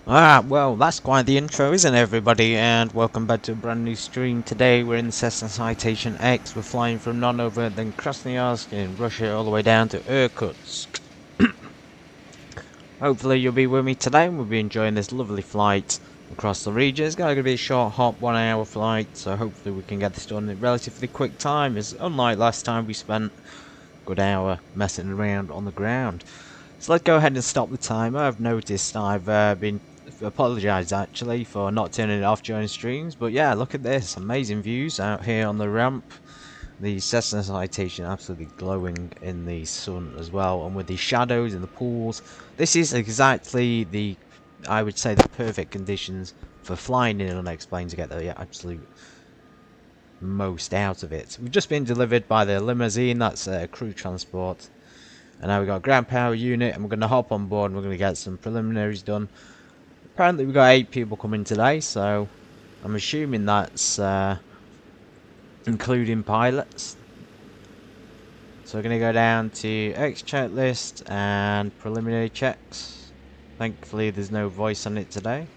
Well, that's quite the intro, isn't it, everybody? And welcome back to a brand new stream. Today we're in the Cessna Citation X. We're flying from none other than Krasnoyarsk in Russia all the way down to Irkutsk. Hopefully you'll be with me today and we'll be enjoying this lovely flight across the region. It's going to be a short, hot 1 hour flight, so hopefully we can get this done in relatively quick time. As unlike last time, we spent a good hour messing around on the ground. So let's go ahead and stop the timer. I've noticed I've been apologise actually for not turning it off during streams, but yeah, look at this amazing views out here on the ramp. The Cessna Citation absolutely glowing in the sun as well, and with the shadows in the pools. This is exactly the, I would say, the perfect conditions for flying in unexplained to get the absolute most out of it. We've just been delivered by the limousine. That's crew transport. And now we've got a ground power unit, and we're going to hop on board and we're going to get some preliminaries done. Apparently we've got 8 people coming today, so I'm assuming that's including pilots. So we're going to go down to X checklist and preliminary checks. Thankfully there's no voice on it today.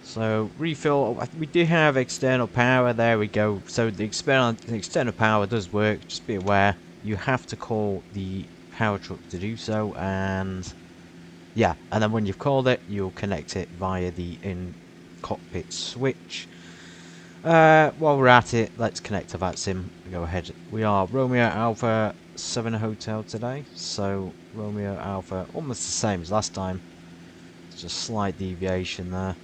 So refill, we do have external power, there we go. So the external power does work, just be aware you have to call the power truck to do so, and yeah, and then when you've called it, you'll connect it via the in-cockpit switch. While we're at it, let's connect to VATSIM. Go ahead. We are Romeo Alpha 7 Hotel today, so Romeo Alpha, almost the same as last time. It's just a slight deviation there.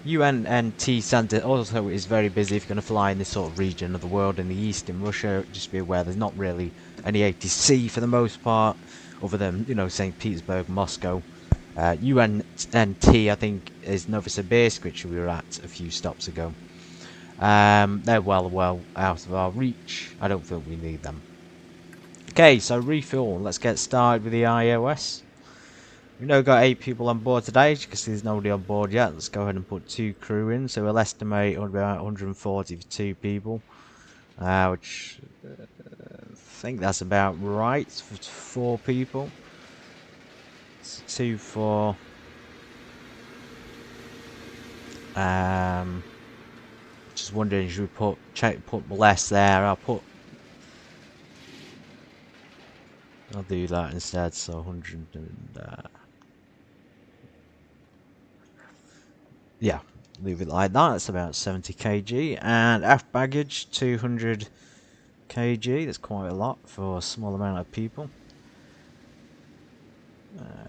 UNNT Center also is very busy if you're going to fly in this sort of region of the world in the east in Russia. Just be aware there's not really any ATC for the most part, other than, you know, St. Petersburg, Moscow. UNNT, I think, is Novosibirsk, which we were at a few stops ago. They're well out of our reach. I don't feel we need them. Okay, so refuel. Let's get started with the iOS. We've now got 8 people on board today. As you can see, there's nobody on board yet. Let's go ahead and put 2 crew in. So we'll estimate about 140 for 2 people. Which I think that's about right for 4 people. It's 2 for... just wondering, should we put less there? I'll do that instead. So 100 and... yeah, leave it like that. It's about 70 kg, and aft baggage 200 kg. That's quite a lot for a small amount of people.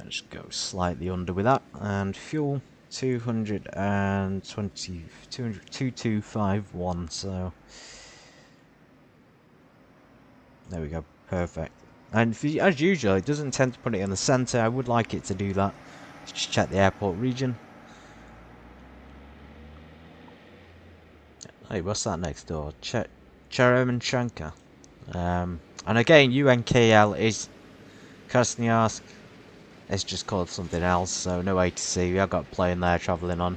Just go slightly under with that, and fuel 2251. So there we go, perfect. And as usual, it doesn't tend to put it in the center. I would like it to do that. Just check the airport region. Hey, what's that next door? Cheremenchенko. And again, UNKL is Krasnoyarsk. It's just called something else, so no ATC. We have got a plane there travelling on.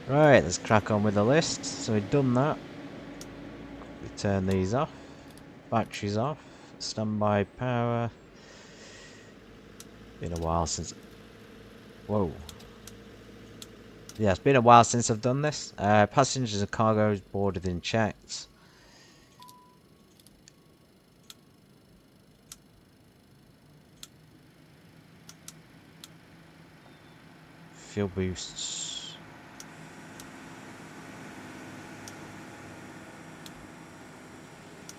Right, let's crack on with the list. So we've done that. We turn these off. Batteries off. Standby power. Been a while since... Whoa. Yeah, it's been a while since I've done this. Passengers and cargo boarded and checked. Fuel boosts.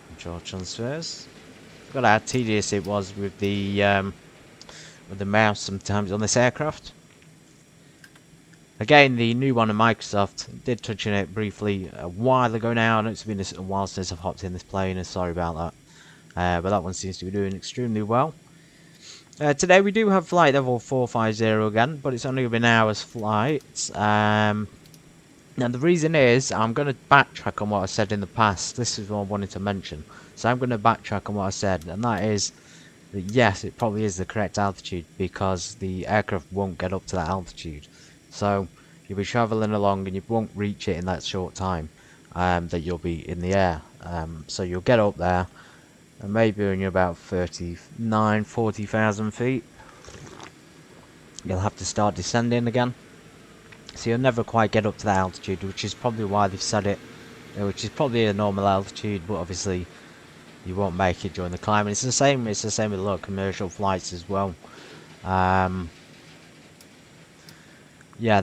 Control transfers. Got how tedious it was with the mouse sometimes on this aircraft. Again, the new one of Microsoft, did touch on it briefly a while ago now. I know it's been a while since I've hopped in this plane, and sorry about that. But that one seems to be doing extremely well. Today we do have flight level 450 again, but it's only been an hour's flight. Now the reason is, I'm going to backtrack on what I said in the past. This is what I wanted to mention. So I'm going to backtrack on what I said, and that is that yes, it probably is the correct altitude, because the aircraft won't get up to that altitude. So you'll be travelling along and you won't reach it in that short time that you'll be in the air. So you'll get up there, and maybe when you're about 40,000 feet, you'll have to start descending again. So you'll never quite get up to that altitude, which is probably why they've said it, which is probably a normal altitude, but obviously you won't make it during the climb. And it's the same with a lot of commercial flights as well. Yeah,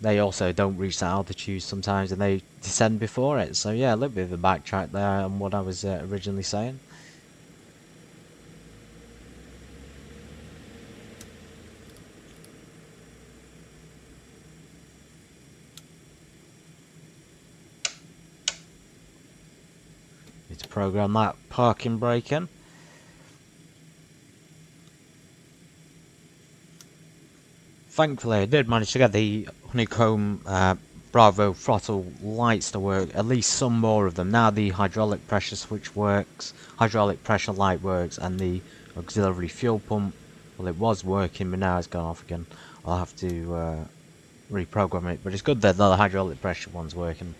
they also don't reach that altitude sometimes, and they descend before it. So yeah, a little bit of a backtrack there on what I was originally saying. Need to program that parking brake in. Thankfully, I did manage to get the Honeycomb Bravo throttle lights to work, at least some more of them. Now the hydraulic pressure switch works, hydraulic pressure light works, and the auxiliary fuel pump, well, it was working, but now it's gone off again. I'll have to reprogram it, but it's good that the hydraulic pressure one's working.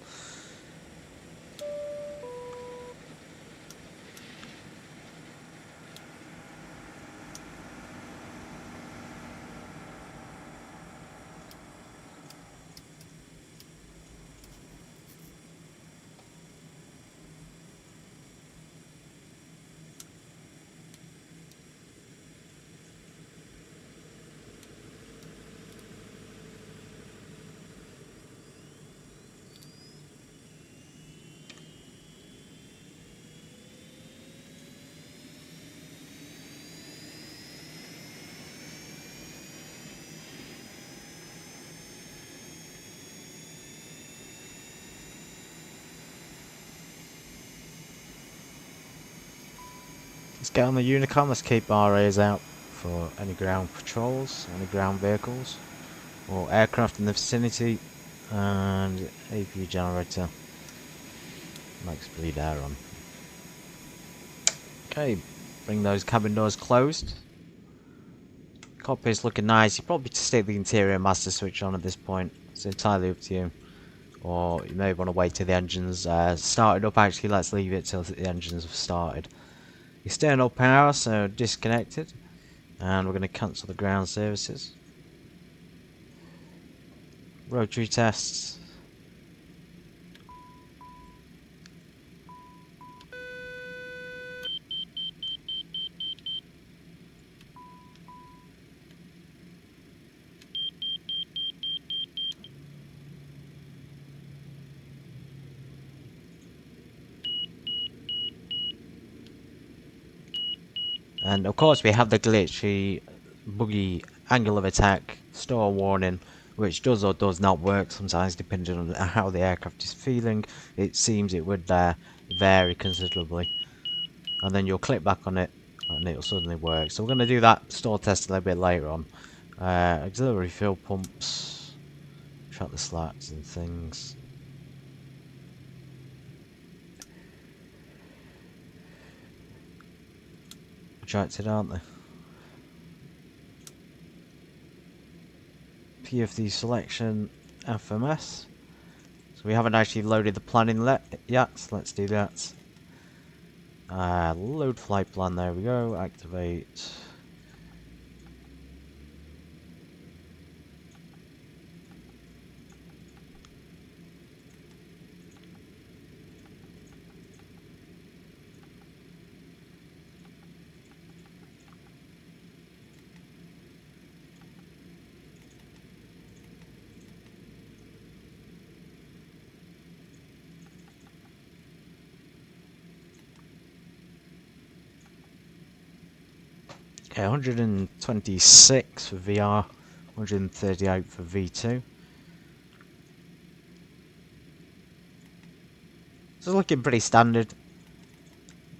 Let's get on the Unicom, let's keep our ears out for any ground patrols, any ground vehicles, or aircraft in the vicinity, and APU generator, max bleed air on. Okay, bring those cabin doors closed. Cockpit's looking nice. You probably just stick the interior master switch on at this point, it's entirely up to you. Or you may want to wait till the engines started up. Actually, let's leave it till the engines have started. External power, so disconnected, and we're going to cancel the ground services. Rotary tests. And of course we have the glitchy, buggy angle of attack store warning, which does or does not work sometimes depending on how the aircraft is feeling. It seems it would vary considerably. And then you'll click back on it and it'll suddenly work. So we're going to do that store test a little bit later on. Auxiliary fuel pumps, track the slats and things. Projected, aren't they? PFD selection FMS. So we haven't actually loaded the planning yet, so let's do that. Load flight plan, there we go, activate. Okay, 126 for VR, 138 for V2. It's looking pretty standard.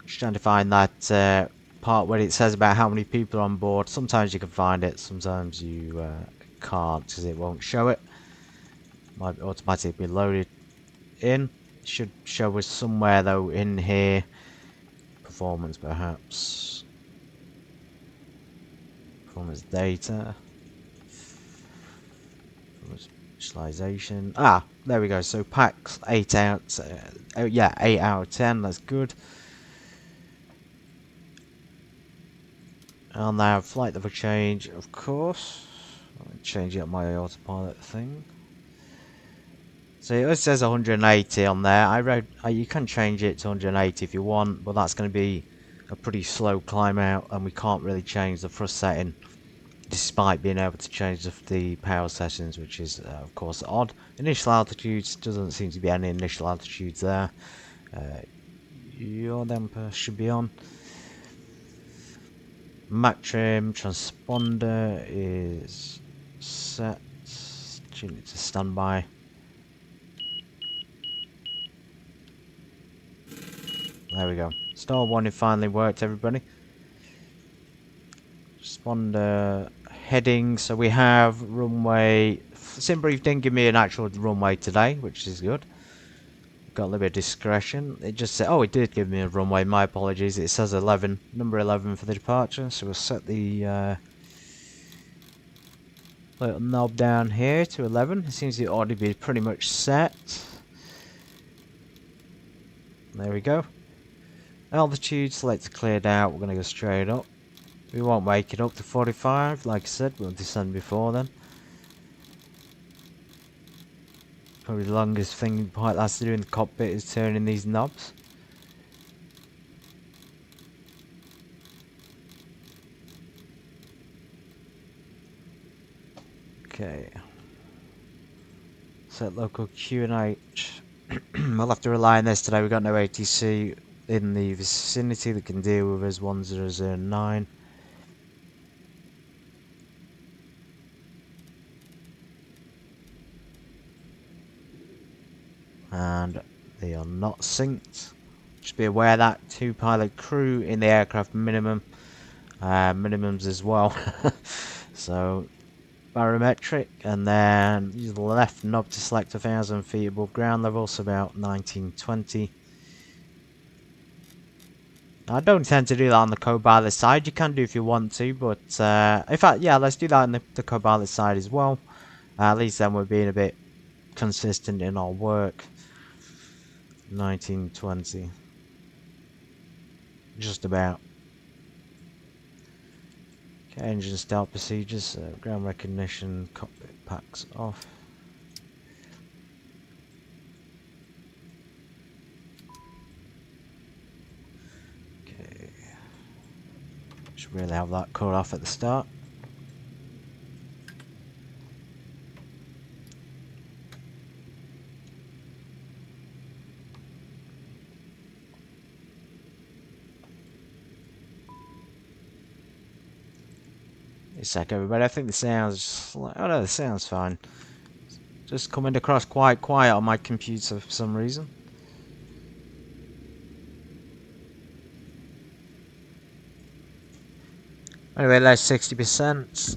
Just trying to find that part where it says about how many people are on board. Sometimes you can find it, sometimes you can't because it won't show it. Might automatically be loaded in. It should show us somewhere though in here. Performance perhaps. Performance data. Visualization. Ah, there we go. So packs 8 out. Oh yeah, 8 out of 10. That's good. And now flight level change, of course. I'll change it on my autopilot thing. So it says 180 on there. You can change it to 180 if you want, but that's going to be a pretty slow climb out, and we can't really change the thrust setting despite being able to change the power settings, which is of course odd. Initial altitudes, doesn't seem to be any initial altitudes there. Your damper should be on. Mach trim transponder is set. Tune it to standby. There we go. Star warning finally worked, everybody. Transponder heading. So we have runway. SimBrief didn't give me an actual runway today, which is good. Got a little bit of discretion. It just said, oh, it did give me a runway. My apologies. It says 11, number 11 for the departure. So we'll set the little knob down here to 11. It seems to already be pretty much set. There we go. Altitude, select cleared out. We're going to go straight up. We won't make it up to 45. Like I said, we'll descend before then. Probably the longest thing the pilot has to do in the cockpit is turning these knobs. Okay. Set local QNH. We'll have to rely on this today. We've got no ATC in the vicinity that can deal with us. 1009. And they are not synced. Just be aware that 2 pilot crew in the aircraft minimum. Minimums as well. So barometric, and then use the left knob to select 1,000 feet above ground level, so about 1920. I don't tend to do that on the co-pilot side. You can do if you want to, but in fact, yeah, let's do that on the co-pilot side as well. At least then we're being a bit consistent in our work. 1920. Just about. Okay, engine start procedures, ground recognition, cockpit packs off. Okay. Should really have that cut off at the start. A sec, everybody. I think the sound's like, oh no, the sound's fine. Just coming across quite quiet on my computer for some reason. Anyway, that's 60%.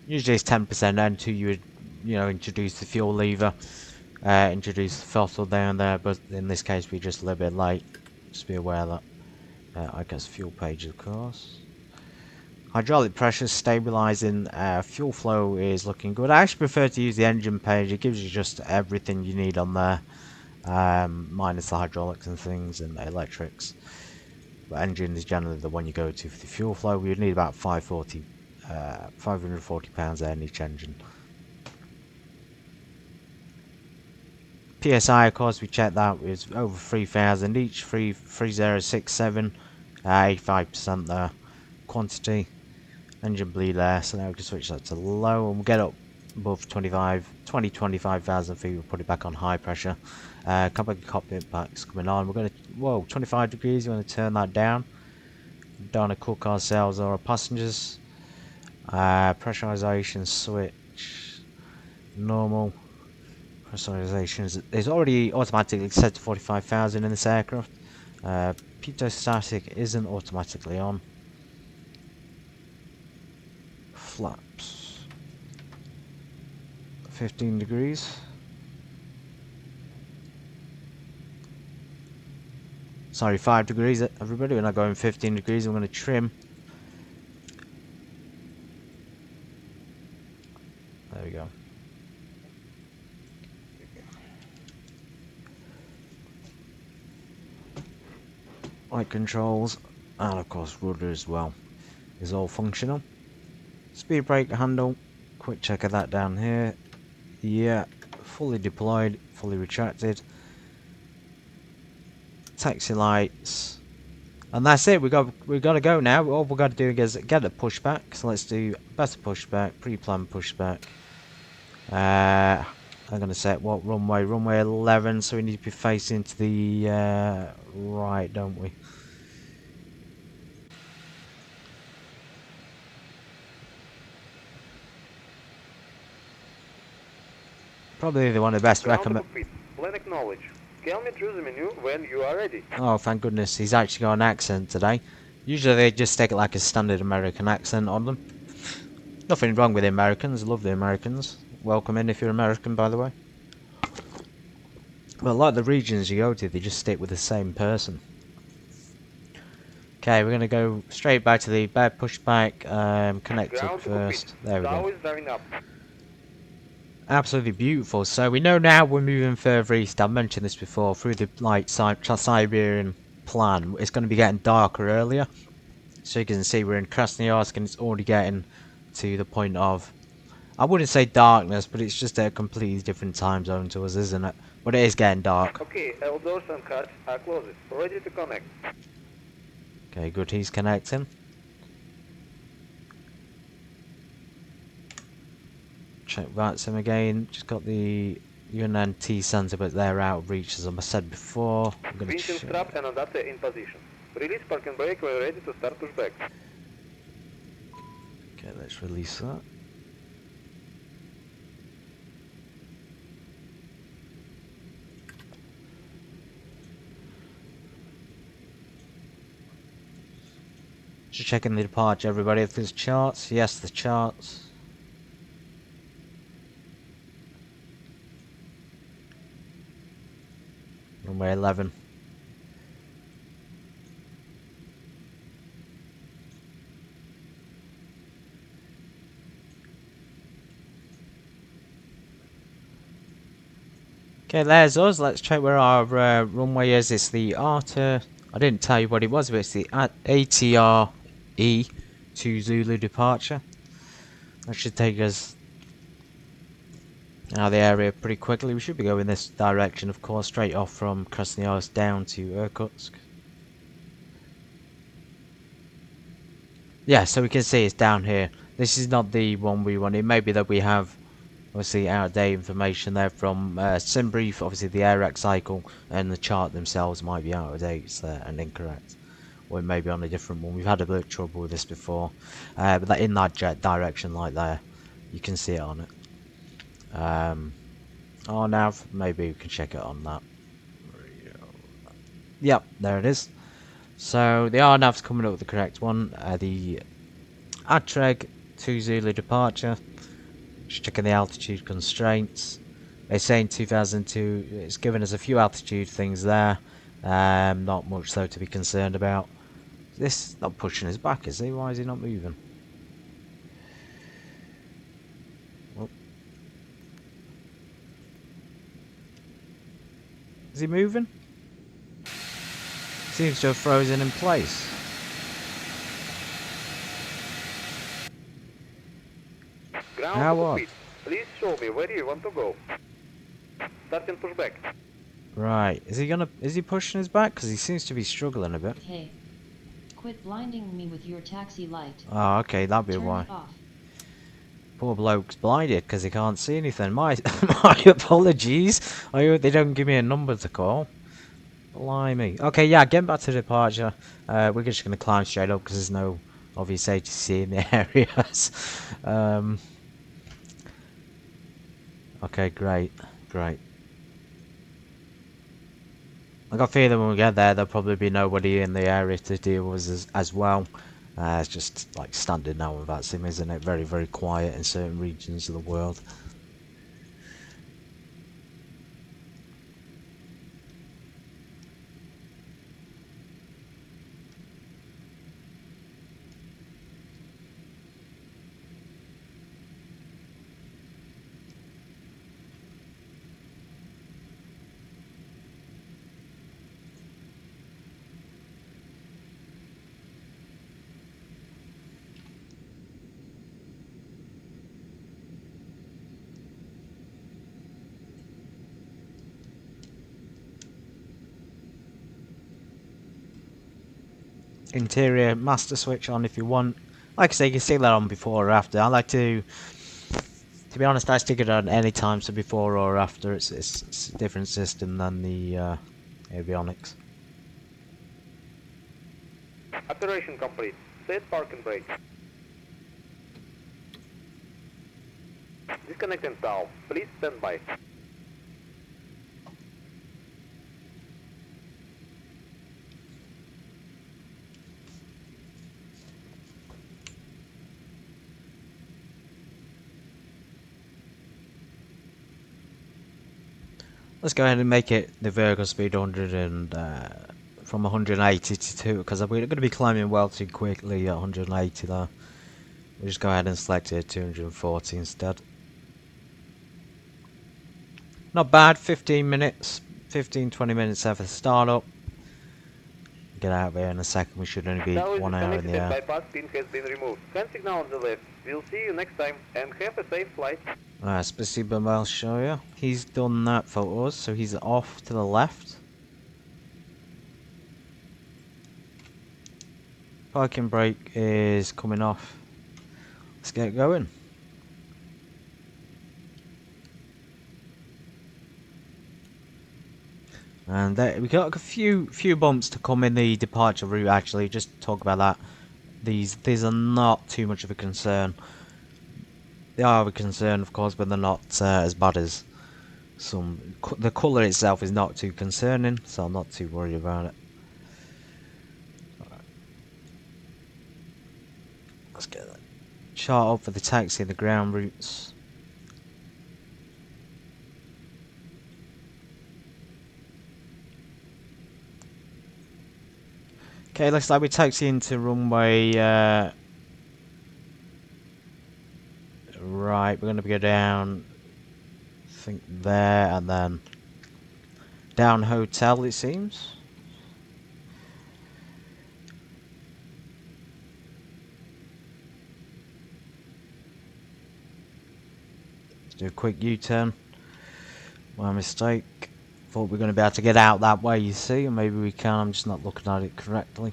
Usually it's 10% until you would, introduce the fuel lever. Introduce the throttle down there, but in this case we're just a little bit late. Just be aware of that. I guess fuel page, of course. Hydraulic pressure stabilizing. Fuel flow is looking good. I actually prefer to use the engine page. It gives you just everything you need on there, minus the hydraulics and things and the electrics. But engine is generally the one you go to for the fuel flow. We would need about 540 pounds there in each engine. PSI, of course, we checked that was over 3,000 each. 3067, 85% there. Quantity, engine bleed there, so now we can switch that to low, and we'll get up above 25,000 feet. We'll put it back on high pressure. Cockpit packs coming on. We're going to, whoa, 25 degrees. You want to turn that down. Don't want to cook ourselves or our passengers. Pressurization switch, normal. Pressurization is already automatically set to 45,000 in this aircraft. Pitot-static isn't automatically on. Flaps 15 degrees. Sorry, 5 degrees, everybody. We're not going 15 degrees. I'm going to trim. There we go. Light controls, and of course rudder as well, is all functional. Speed brake handle, quick check of that down here. Yeah, fully deployed, fully retracted. Taxi lights, and that's it. We got to go now. All we got to do is get a pushback. So let's do better pushback, pre-planned pushback. I'm gonna set what runway? Runway 11. So we need to be facing to the right, don't we? Probably the one of the best recommend. Plan acknowledge. Scale me through the menu when you are ready. Oh, thank goodness, he's actually got an accent today. Usually they just take it like a standard American accent on them. Nothing wrong with the Americans, love the Americans. Welcome in if you're American, by the way. But a lot of the regions you go to, they just stick with the same person. Okay, we're going to go straight back to the bed pushback, connect up first. There we go. Absolutely beautiful. So we know now we're moving further east. I've mentioned this before, through the like Siberian plan. It's going to be getting darker earlier. So you can see we're in Krasnoyarsk and it's already getting to the point of, I wouldn't say darkness, but it's just a completely different time zone to us, isn't it? But it is getting dark. Okay, all doors and cards are closed. Ready to connect. Okay, good, he's connecting. Check that's him again. Just got the UNKL center, but they're out of reach, as I said before. I'm gonna Winch strap and adapter in position. Release parking brake when ready to start pushback. Okay, let's release that. Just checking the departure, everybody. If there's charts, yes, the charts. Runway 11. Okay, there's us. Let's check where our runway is. It's the Arta. I didn't tell you what it was, but it's the ATRE to Zulu departure. That should take us out of the area pretty quickly. We should be going this direction, of course, straight off from Krasnoyarsk down to Irkutsk. Yeah, so we can see it's down here. This is not the one we want. It may be that we have obviously out-of-date information there from SimBrief. Obviously the AirX cycle and the chart themselves might be out of date and incorrect, or it may be on a different one. We've had a bit of trouble with this before, but that in that jet direction like there, you can see it on it. Oh, now maybe we can check it on that. Yep, there it is. So the RNAV's coming up with the correct one. The ATREG to Zulu departure. Just checking the altitude constraints. They say in 2002, it's given us a few altitude things there. Not much though to be concerned about. This not pushing us back, is he? Why is he not moving? Oh. Is he moving? Seems to have frozen in place. Now what? Please show me where you want to go. Starting pushback. Right. Is he pushing us back? Because he seems to be struggling a bit. Hey. Quit blinding me with your taxi light. Oh, okay, that'd be why. Poor bloke's blinded because he can't see anything. My apologies. I hope they don't give me a number to call. Blimey. Okay, yeah, getting back to departure. We're just going to climb straight up because there's no obvious ATC in the areas. Okay, great. I got a feeling when we get there, there'll probably be nobody in the area to deal with as well. It's just like standard now with that sim, isn't it? Very, very quiet in certain regions of the world. interior master switch on if you want. Like I say, you can stick that on before or after. I like to be honest, I stick it on any time, so before or after. It's a different system than the avionics. Operation complete. Set parking brake. Disconnecting TAL. Please stand by. Let's go ahead and make it the vertical speed 100 and from 180 to 2, because we're going to be climbing well too quickly at 180 there. We'll just go ahead and select it at 240 instead. Not bad, 15 minutes, 15-20 minutes after the startup. Get out of here in a second, we should only be Now 1 hour in the air. bypass pin has been removed. Hand signal on the left. We'll see you next time and have a safe flight. Spasibo Malshoya. He's done that for us, so he's off to the left. Parking brake is coming off. Let's get going. And there, we got a few bumps to come in the departure route. Actually, just talk about that. These are not too much of a concern. They are a concern, of course, but they're not as bad as some. The colour itself is not too concerning, so I'm not too worried about it. Let's get that chart up for the taxi and the ground routes. Okay, looks like we're taxiing to runway. Right, we're going to go down, I think there, and then down hotel, it seems. Let's do a quick U-turn. My mistake. Thought we were going to be able to get out that way, you see, and maybe we can. I'm just not looking at it correctly.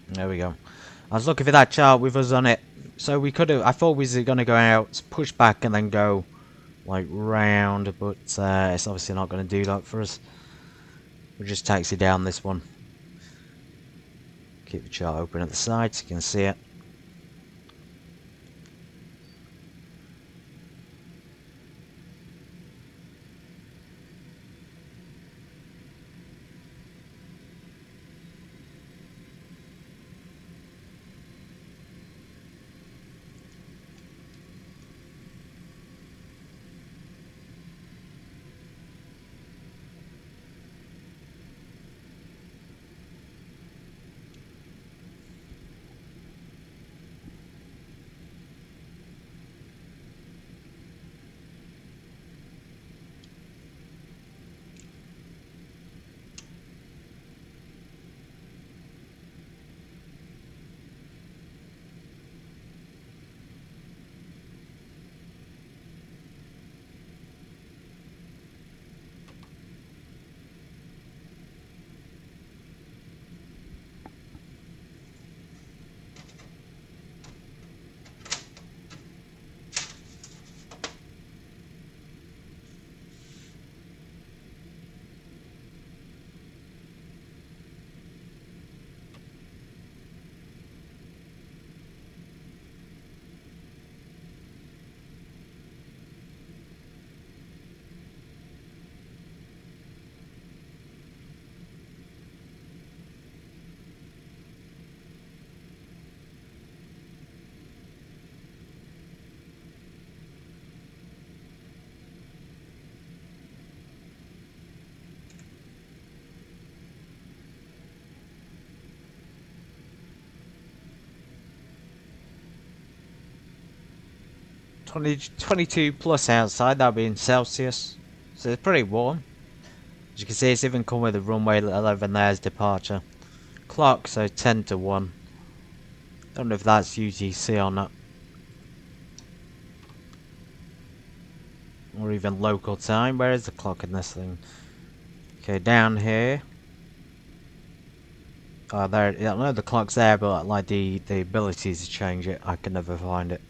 There we go. I was looking for that chart with us on it. So we could have, I thought we were going to go out, push back and then go like round, but it's obviously not going to do that for us. We'll just taxi down this one. Keep the chart open at the side so you can see it. Twenty 22 plus outside, that'll be in Celsius. So it's pretty warm. As you can see, it's even come with the runway 11 there's departure. Clock, so 10 to 1. Don't know if that's UTC or not. Or even local time. Where is the clock in this thing? Okay, down here. Oh, there. Yeah, no, the clock's there, but like the ability to change it, I can never find it.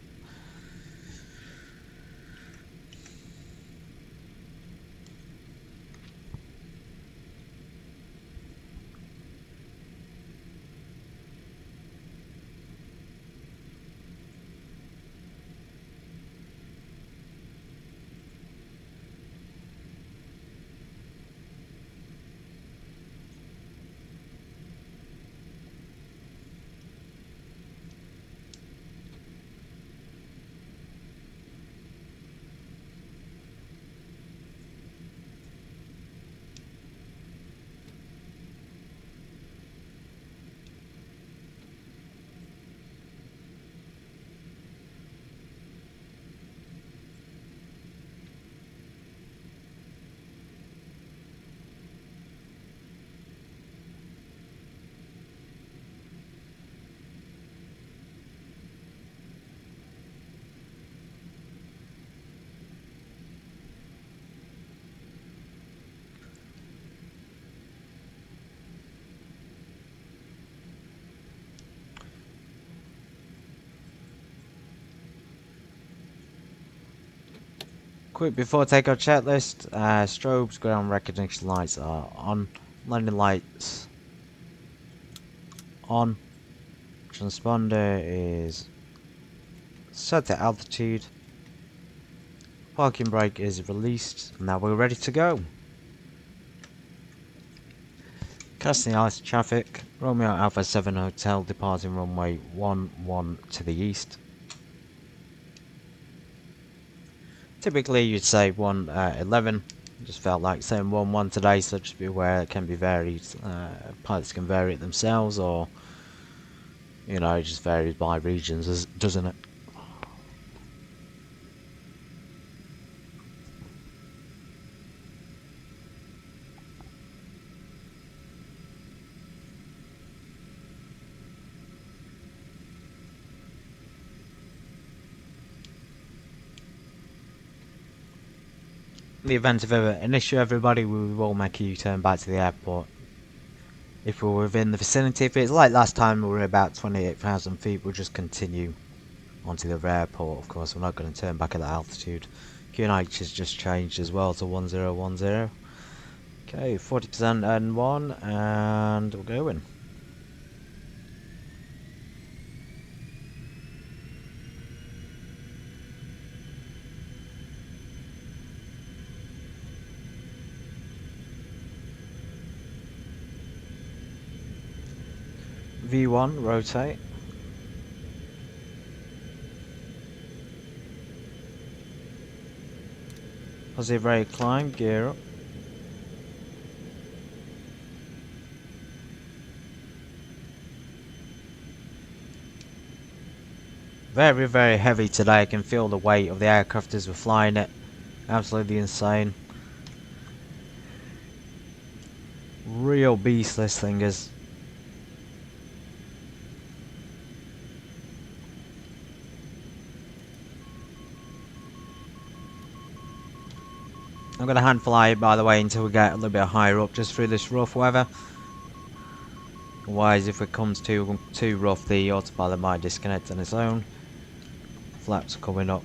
Quick before takeoff checklist, strobes, ground recognition lights are on, landing lights on, transponder is set to altitude, parking brake is released, and now we're ready to go. Krasnoyarsk traffic, Romeo Alpha 7 Hotel departing runway 11 to the east. Typically you'd say 111, just felt like saying 11 today, so just be aware it can be varied. Pilots can vary it themselves, or you know, it just varies by regions, doesn't it? In the event of an issue, everybody, we will make a U-turn back to the airport. If we're within the vicinity, if it's like last time we were about 28,000 feet, we'll just continue onto the airport. Of course, we're not going to turn back at that altitude. QNH has just changed as well to 1010. Okay, 40% N1, and we're going. V1, rotate. Positive rate climb, gear up. Very, very heavy today. I can feel the weight of the aircraft as we're flying it. Absolutely insane. Real beast this thing is. I'm going to hand fly it, by the way, until we get a little bit higher up, just through this rough weather. Otherwise, if it comes too rough, the autopilot might disconnect on its own. Flaps coming up.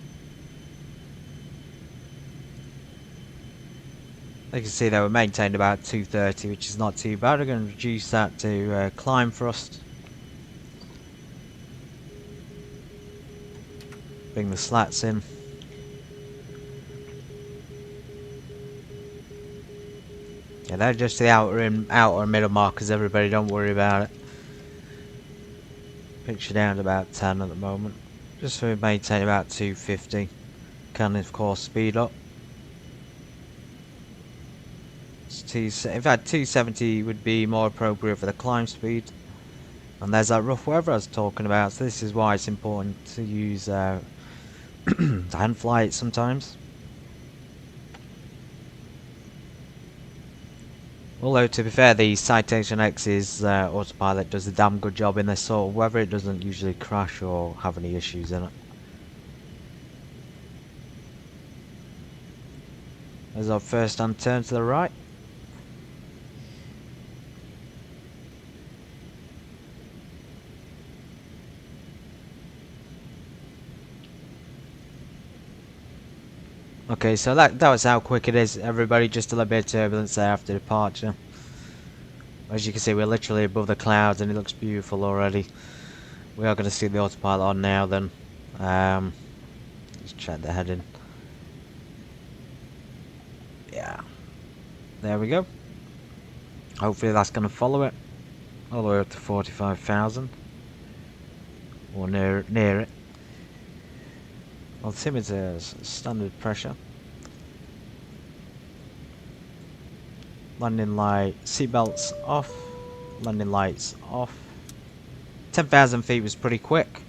You can see they were maintained about 230, which is not too bad. We're going to reduce that to climb thrust. Bring the slats in. Yeah, they're just the outer and middle markers, everybody, don't worry about it. Picture down to about 10 at the moment. Just so we maintain about 250. Can of course speed up. In fact, 270 would be more appropriate for the climb speed. And there's that rough weather I was talking about, so this is why it's important to use hand fly it sometimes. Although, to be fair, the Citation X's autopilot does a damn good job in this sort of weather. It doesn't usually crash or have any issues in it. There's our first hand turn to the right. Okay, so that was how quick it is, everybody. Just a little bit of turbulence there after departure. As you can see, we're literally above the clouds and it looks beautiful already. We are going to see the autopilot on now then. Just check the heading. Yeah. There we go. Hopefully that's going to follow it. All the way up to 45,000. Or near it. Altimeter's standard pressure. Landing light, seatbelts off, landing lights off. 10,000 feet was pretty quick.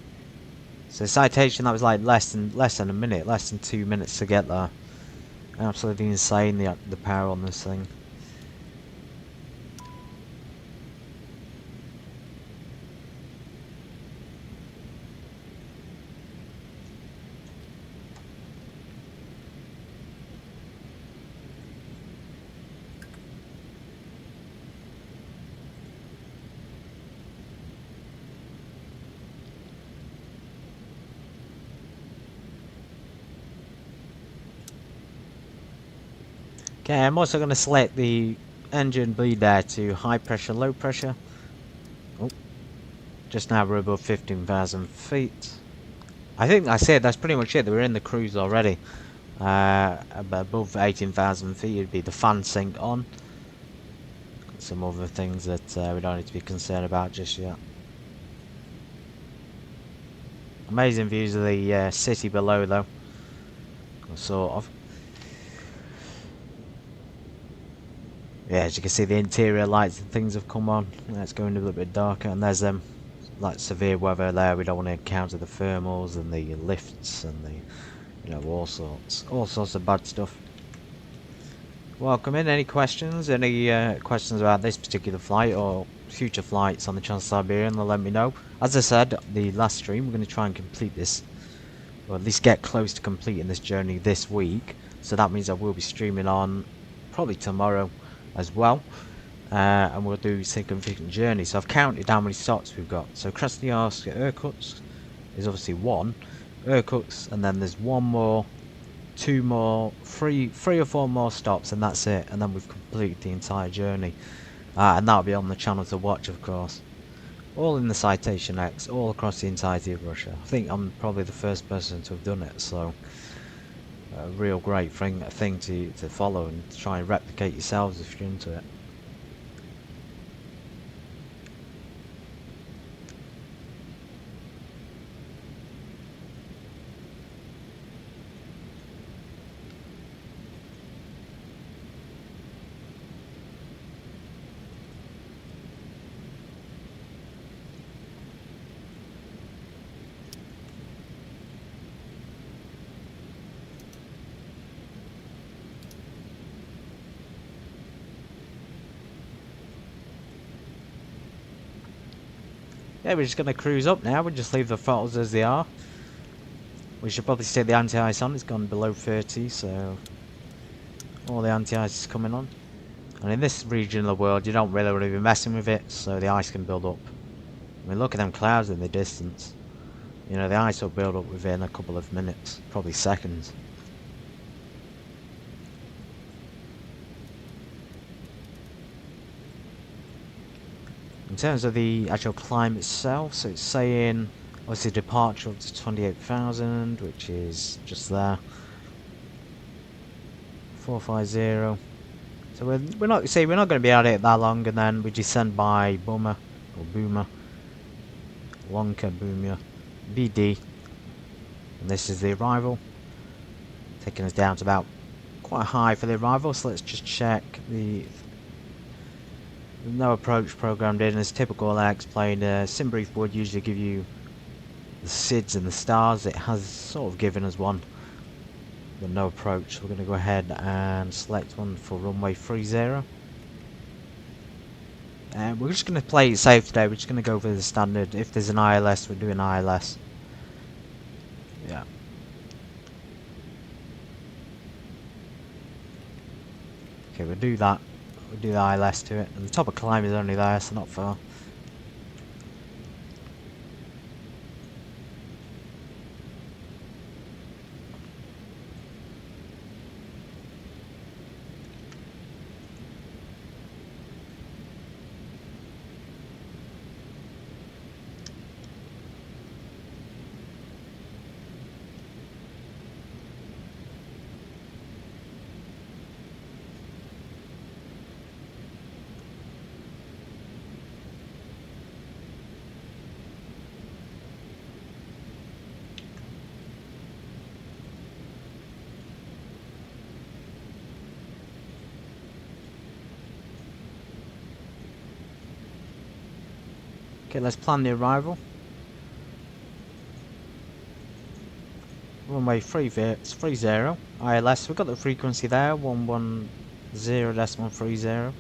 So Citation, that was like less than a minute, less than 2 minutes to get there. Absolutely insane, the power on this thing. Okay, I'm also going to select the engine bleed there to high pressure, low pressure. Oh, just now we're above 15,000 feet. I think I said that's pretty much it. We're in the cruise already. Above 18,000 feet, it'd be the fan sync on. Some other things that we don't need to be concerned about just yet. Amazing views of the city below, though. Sort of. Yeah, as you can see, the interior lights and things have come on. It's going a little bit darker, and there's them like severe weather there. We don't want to encounter the thermals and the lifts and the, you know, all sorts of bad stuff. Welcome in. Any questions? Any questions about this particular flight or future flights on the Trans-Siberian? Let me know. As I said, the last stream, we're going to try and complete this, or at least get close to completing this journey this week. So that means I will be streaming on probably tomorrow as well, and we'll do significant journey. So I've counted how many stops we've got. So Krasnoyarsk, Irkutsk is obviously one, Irkutsk, and then there's one more, two more, three or four more stops, and that's it. And then we've completed the entire journey, and that'll be on the channel to watch, of course. All in the Citation X, all across the entirety of Russia. I think I'm probably the first person to have done it, so a real great thing to follow and try and replicate yourselves if you're into it. Yeah, we're just going to cruise up now. We'll just leave the throttles as they are. We should probably stay the anti-ice on. It's gone below 30, so all the anti-ice is coming on. And in this region of the world, you don't really want to be messing with it, so the ice can build up. I mean, look at them clouds in the distance. You know, the ice will build up within a couple of minutes, probably seconds. In terms of the actual climb itself, so it's saying obviously departure up to 28,000, which is just there. 450. So we're not going to be at it that long, and then we descend by Boomer or Boomer, Wonka Boomer, BD, and this is the arrival, taking us down to about quite high for the arrival. So let's just check the. No approach programmed in. As typical, I explained, SimBrief would usually give you the SIDS and the stars. It has sort of given us one, but no approach. We're going to go ahead and select one for runway 30. We're just going to play it safe today. We're just going to go for the standard. If there's an ILS, we're doing ILS. Yeah. Okay, we'll do that. We'll do the ILS to it. And the top of climb is only there, so not far. Okay, let's plan the arrival. Runway 30, ILS, we've got the frequency there, 110.30.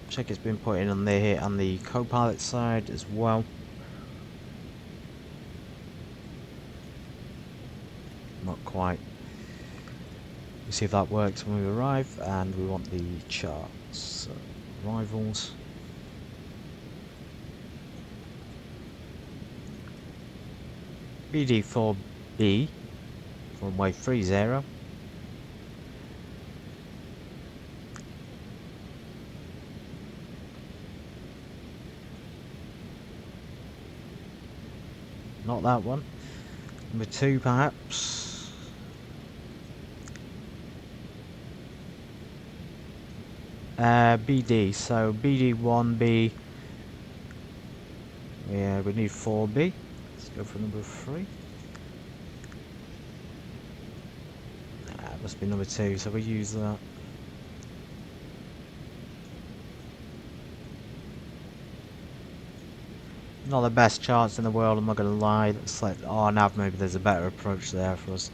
Check it's been put in on the co-pilot side as well. Not quite. We'll see if that works when we arrive, and we want the charts. So, arrivals. BD4B, runway 30. Not that one. Number 2 perhaps. BD, so BD1B. Yeah, we need 4B. Let's go for number 3. It must be number 2, so we use that. Not the best charts in the world, I'm not going to lie. Let's select RNAV, maybe there's a better approach there for us.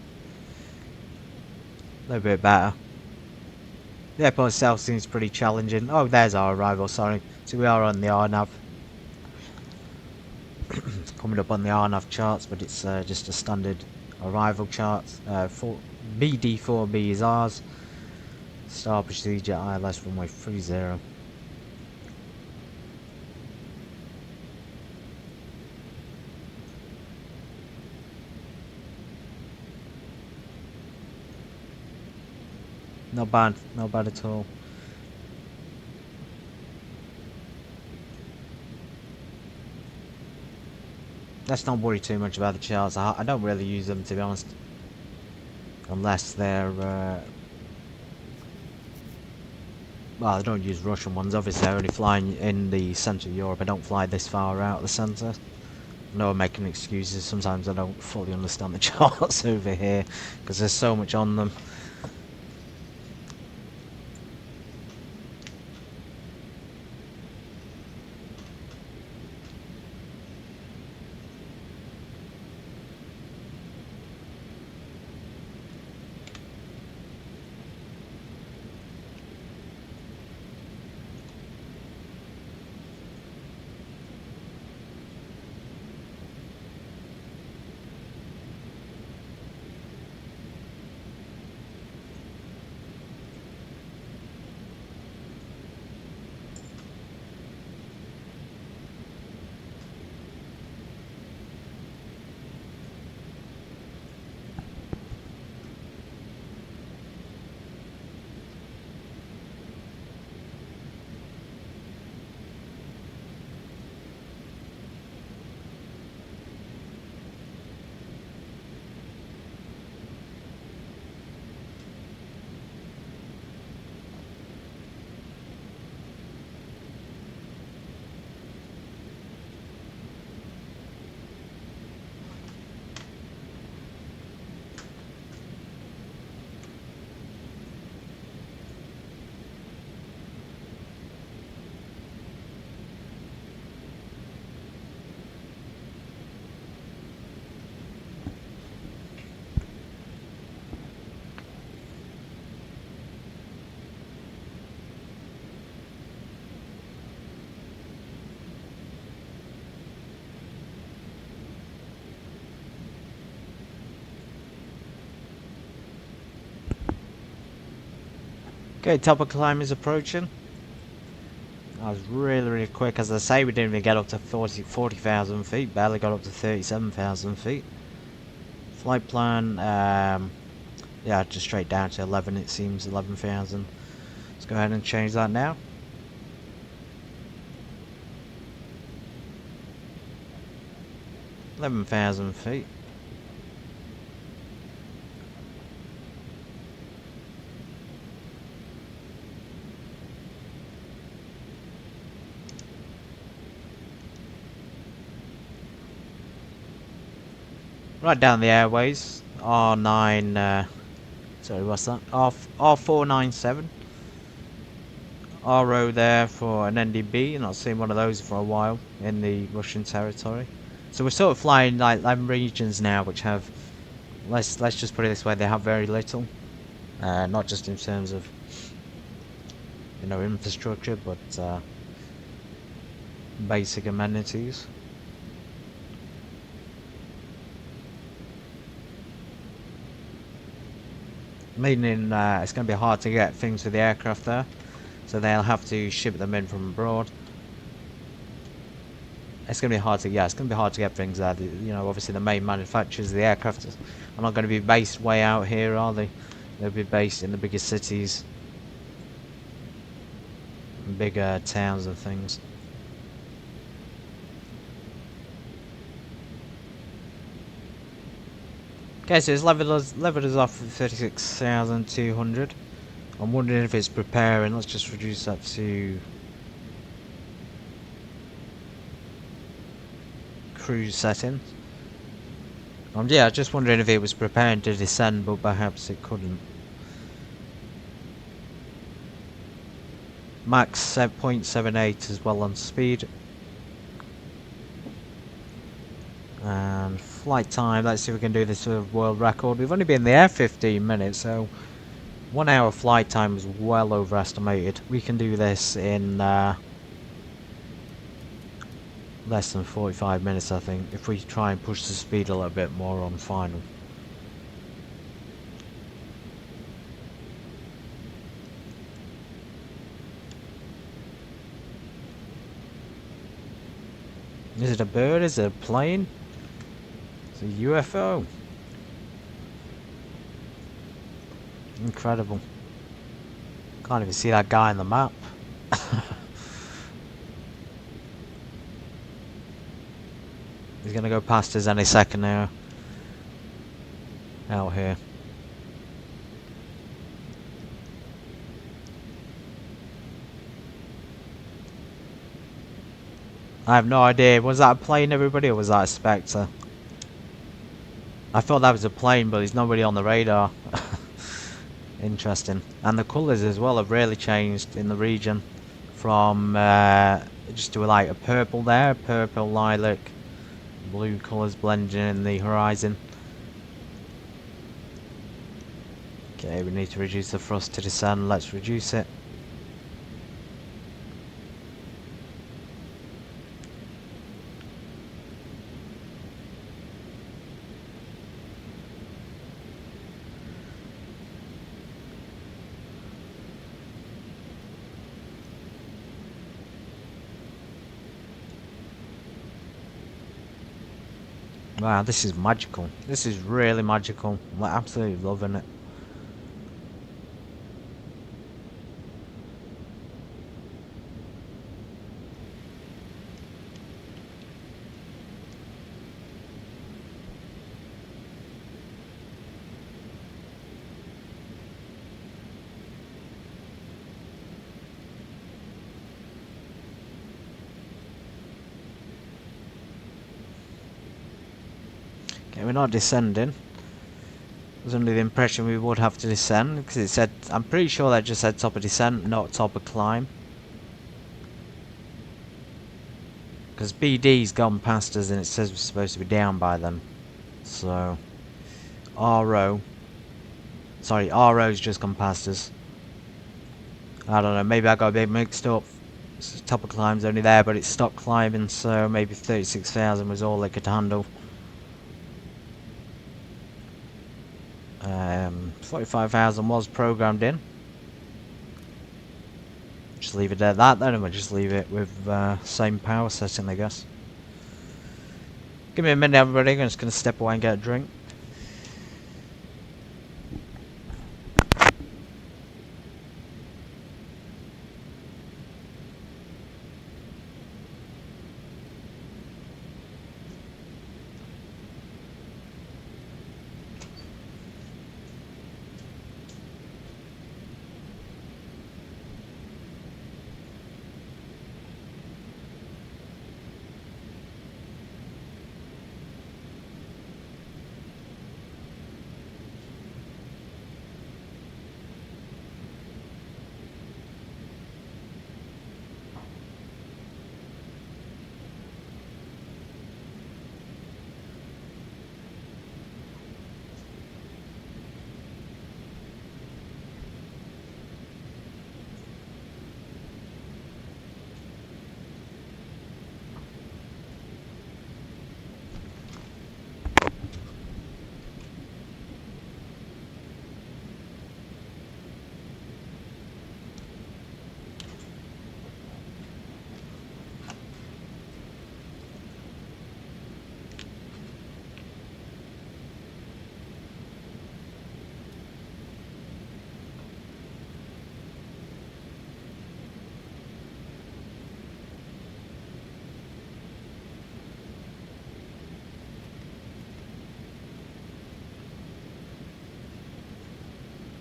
A little bit better. The airport itself seems pretty challenging. Oh, there's our arrival, sorry. So we are on the RNAV. It's coming up on the RNAV charts, but it's just a standard arrival chart. BD4B is ours. Start procedure ILS runway 30. Not bad at all. Let's not worry too much about the charts. I don't really use them, to be honest. Unless they're... well, I don't use Russian ones, obviously. I only fly in the centre of Europe. I don't fly this far out of the centre. I know I'm making excuses. Sometimes I don't fully understand the charts over here, because there's so much on them. Okay, top of climb is approaching. That was really quick. As I say, we didn't even get up to 40,000 feet. Barely got up to 37,000 feet. Flight plan, yeah, just straight down to 11 it seems, 11,000. Let's go ahead and change that now. $11,000 feet. Right down the airways, R9, sorry, what's that? R497. RO there for an NDB, not seen one of those for a while in the Russian territory. So we're sort of flying like regions now which have, let's just put it this way, they have very little. Not just in terms of, you know, infrastructure, but basic amenities. Meaning it's going to be hard to get things for the aircraft there, so they'll have to ship them in from abroad. It's going to be hard to, yeah, it's going to be hard to get things there. You know, obviously the main manufacturers of the aircraft are not going to be based way out here, are they? They'll be based in the biggest cities, bigger towns and things. Okay, so it's levered us off at 36,200. I'm wondering if it's preparing. Let's just reduce that to cruise settings. Yeah, just wondering if it was preparing to descend, but perhaps it couldn't. Max 0.78 as well on speed. And flight time, let's see if we can do this sort of world record. We've only been in the air 15 minutes, so 1 hour flight time is well overestimated. We can do this in less than 45 minutes, I think, if we try and push the speed a little bit more on final. Is it a bird? Is it a plane? It's a UFO. Incredible. Can't even see that guy on the map. He's gonna go past us any second now. Out here. I have no idea. Was that a plane, everybody, or was that a Spectre? I thought that was a plane, but there's nobody on the radar. Interesting. And the colours as well have really changed in the region. From just to like a purple there, purple, lilac, blue colours blending in the horizon. Okay, we need to reduce the thrust to descend. Let's reduce it. Wow, this is magical. This is really magical. I'm absolutely loving it. Okay, we're not descending. I was under the impression we would have to descend because it said, I'm pretty sure that just said top of descent, not top of climb. Because BD's gone past us and it says we're supposed to be down by then. So, RO's just gone past us. I don't know, maybe I got a bit mixed up. Top of climb's only there, but it stopped climbing, so maybe 36,000 was all they could handle. 45,000 was programmed in. Just leave it at that then, and we'll just leave it with same power setting, I guess. Give me a minute, everybody. I'm just going to step away and get a drink.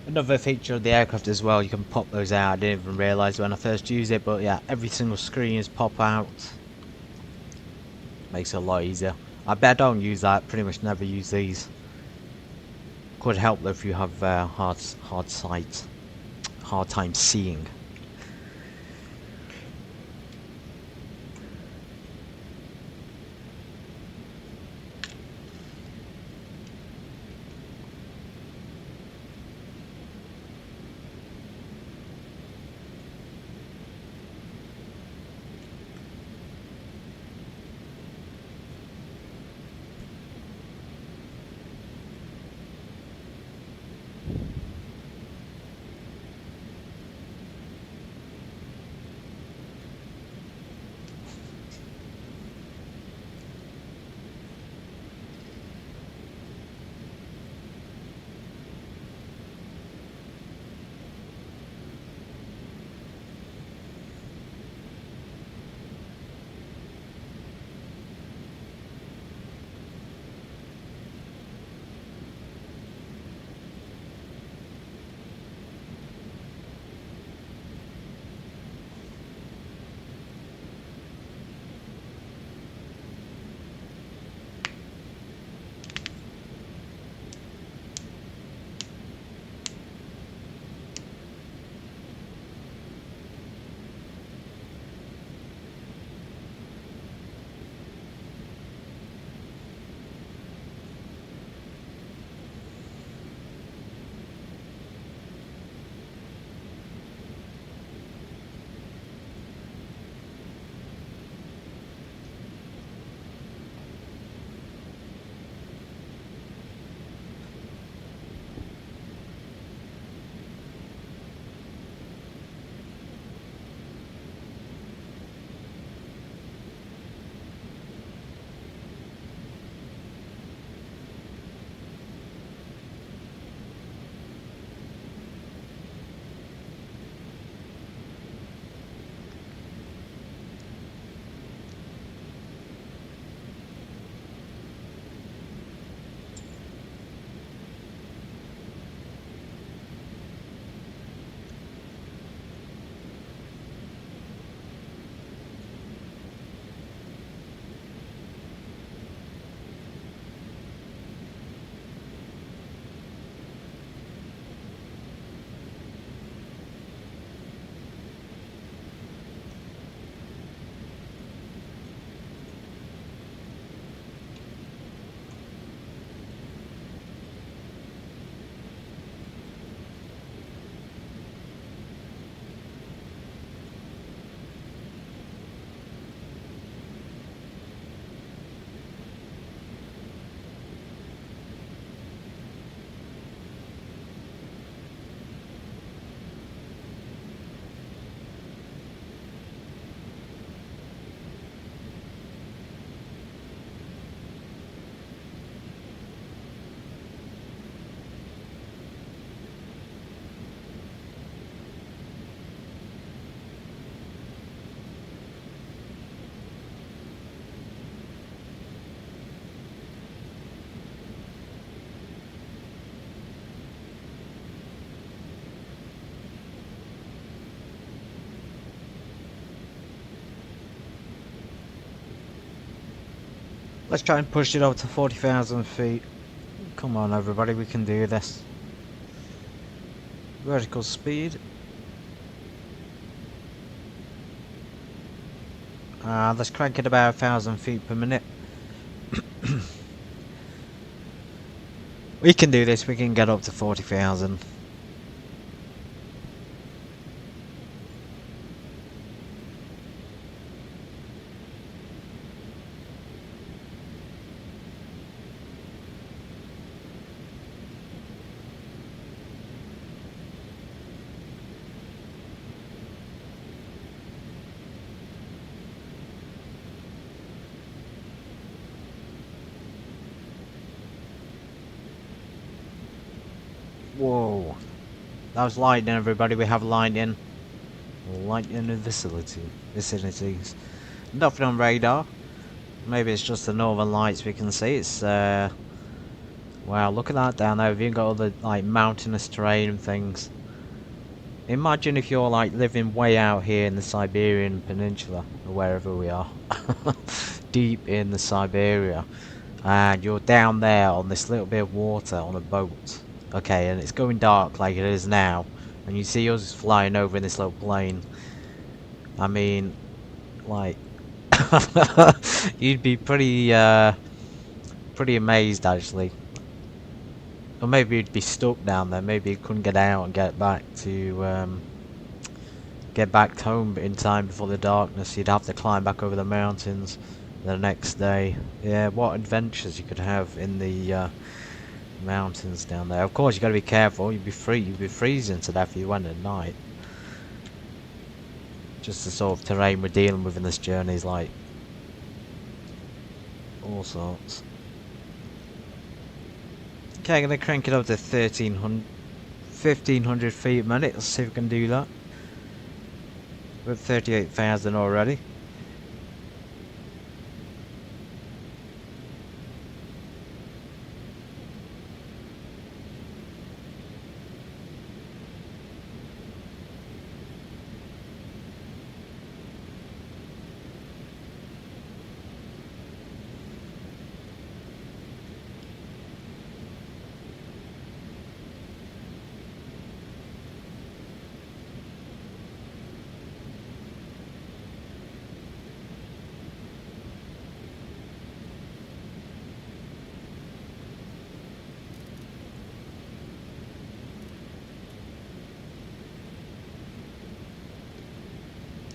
Another feature of the aircraft as well, you can pop those out. I didn't even realise when I first used it, but yeah, every single screen is pop out. Makes it a lot easier. I bet I don't use that, pretty much never use these. Could help though if you have hard sight, hard time seeing. Let's try and push it up to 40,000 feet. Come on everybody, we can do this. Vertical speed. Let's crank it about 1,000 feet per minute. We can do this, we can get up to 40,000. Whoa, that was lightning everybody, we have lightning. Lightning in the vicinities. Nothing on radar. Maybe it's just the northern lights we can see. It's wow, look at that down there. We've even got all the like mountainous terrain and things. Imagine if you're like living way out here in the Siberian Peninsula or wherever we are. Deep in the Siberia. And you're down there on this little bit of water on a boat. Okay, and it's going dark like it is now, and you see us flying over in this little plane. I mean, like, you'd be pretty amazed actually. Or maybe you'd be stuck down there. Maybe you couldn't get out and get back home in time before the darkness. You'd have to climb back over the mountains the next day. Yeah, what adventures you could have in the mountains down there. Of course you got to be careful. You'd be freezing to death if you went at night. Just the sort of terrain we're dealing with in this journey is like all sorts. Okay, I'm gonna crank it up to 1,500 feet a minute. Let's see if we can do that. We're at 38,000 already.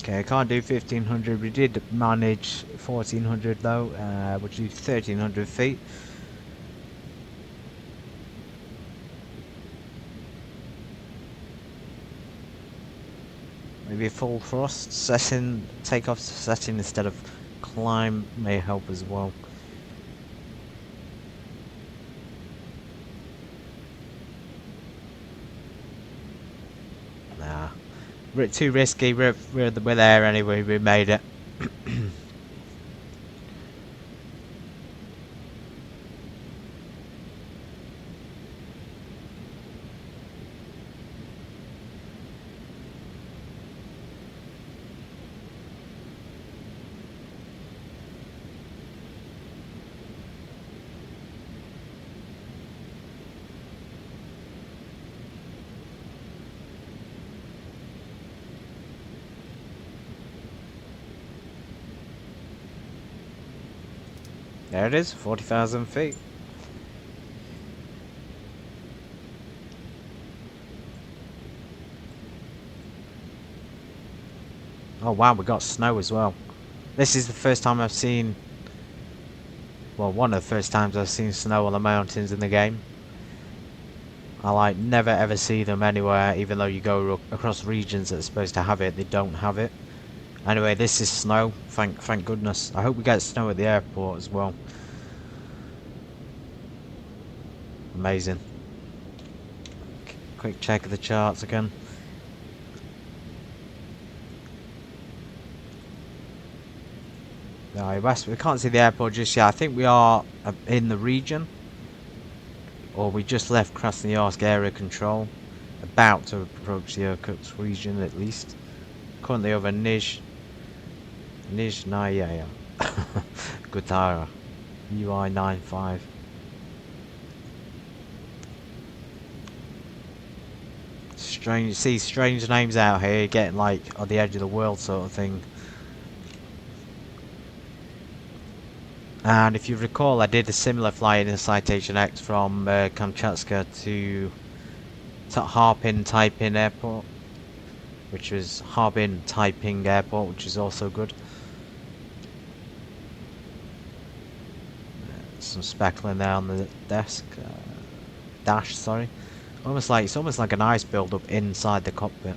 Okay, I can't do 1,500. We did manage 1,400 though, which is 1,300 feet. Maybe a full thrust setting, takeoff setting instead of climb may help as well. Nah. Too risky, we're there anyway, we made it. There it is, 40,000 feet. Oh wow, we got snow as well. This is the first time I've seen, well, one of the first times I've seen snow on the mountains in the game. I like never ever see them anywhere, even though you go across regions that are supposed to have it, they don't have it. Anyway, this is snow, thank goodness. I hope we get snow at the airport as well. Amazing. Quick check of the charts again. No, we can't see the airport just yet. I think we are in the region. Or we just left Krasnoyarsk area control. About to approach the Irkutsk region at least. Currently over Nizhnaya Gutara. UIII. Strange, see strange names out here, getting like on the edge of the world sort of thing. And if you recall, I did a similar flight in a Citation X from Kamchatka to Harbin Taiping Airport, which was Harbin Taiping Airport, which is also good. Some speckling there on the desk, dash. Sorry, it's almost like an ice build-up inside the cockpit.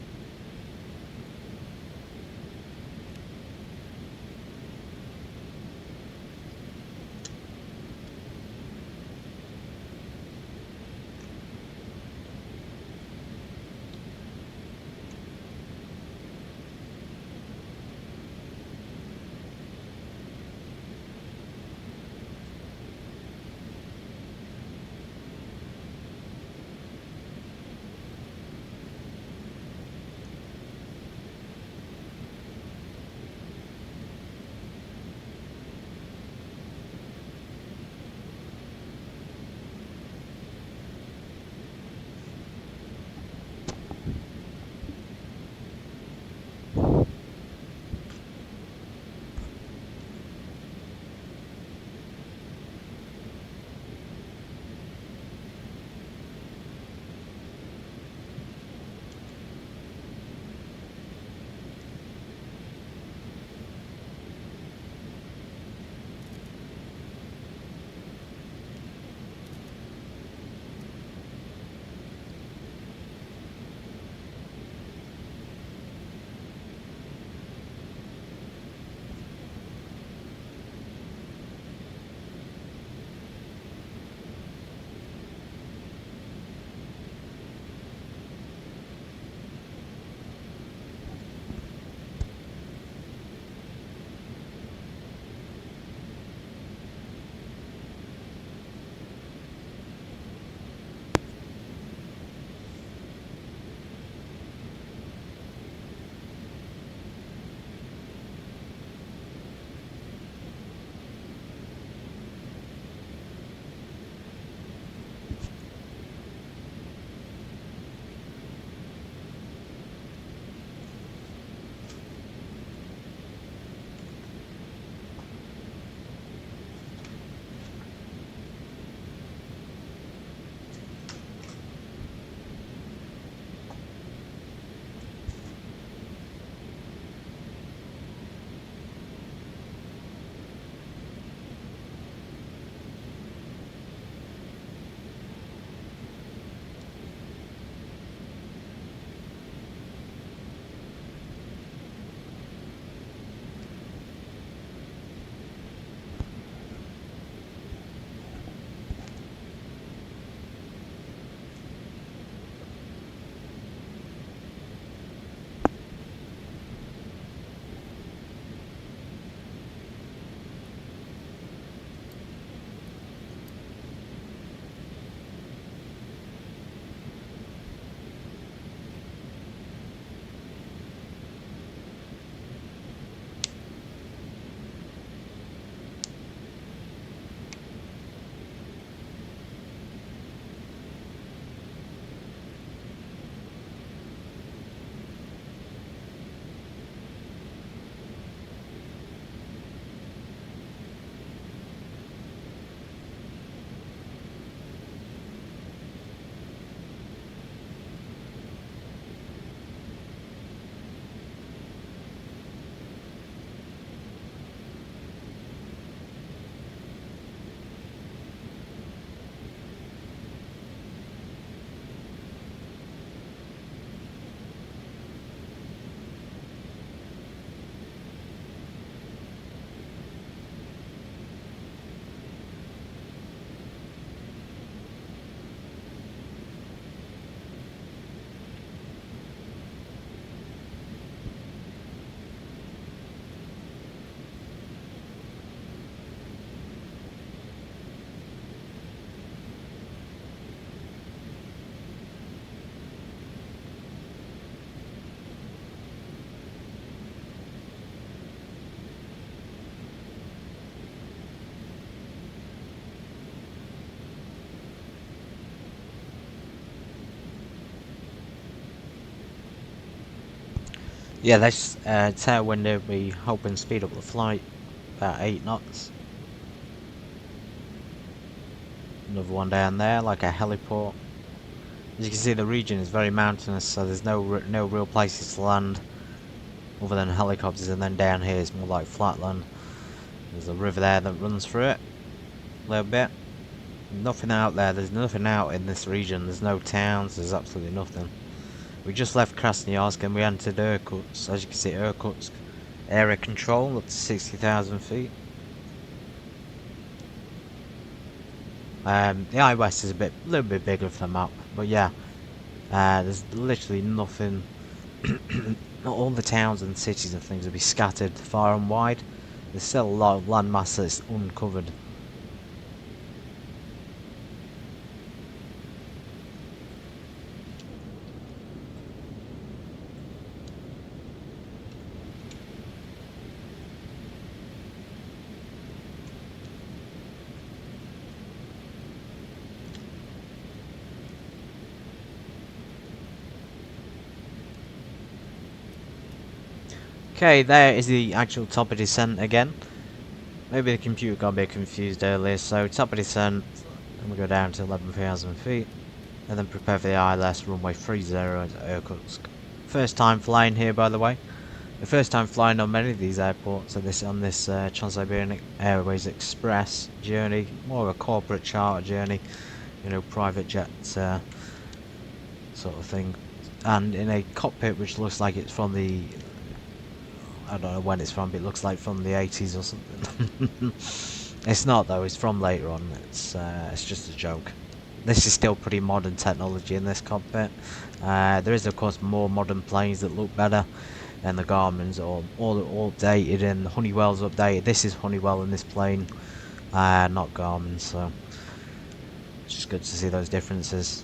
Yeah, this tailwind will be helping speed up the flight about 8 knots. Another one down there, like a heliport. As you can see, the region is very mountainous, so there's no real places to land other than helicopters, and then down here it's more like flatland. There's a river there that runs through it a little bit. Nothing out there, there's nothing out in this region, there's no towns, there's absolutely nothing. We just left Krasnoyarsk and we entered Irkutsk. As you can see, Irkutsk area control up to 60,000 feet. The iWest is a little bit bigger for the map, but yeah, there's literally nothing. Not all the towns and cities and things will be scattered far and wide. There's still a lot of landmass that's uncovered. Okay, there is the actual top of descent again. Maybe the computer got a bit confused earlier, so top of descent, and we go down to 11,000 feet, and then prepare for the ILS runway 30 at Irkutsk. First time flying here, by the way. The first time flying on many of these airports, on this Trans-Siberian Airways Express journey, more of a corporate charter journey, you know, private jet sort of thing, and in a cockpit which looks like it's from the, I don't know when it's from, but it looks like from the 80s or something. It's not though, it's from later on, it's just a joke. This is still pretty modern technology in this cockpit. There is of course more modern planes that look better than the Garmin's, or all updated, and Honeywell's updated. This is Honeywell in this plane, not Garmin, so it's just good to see those differences.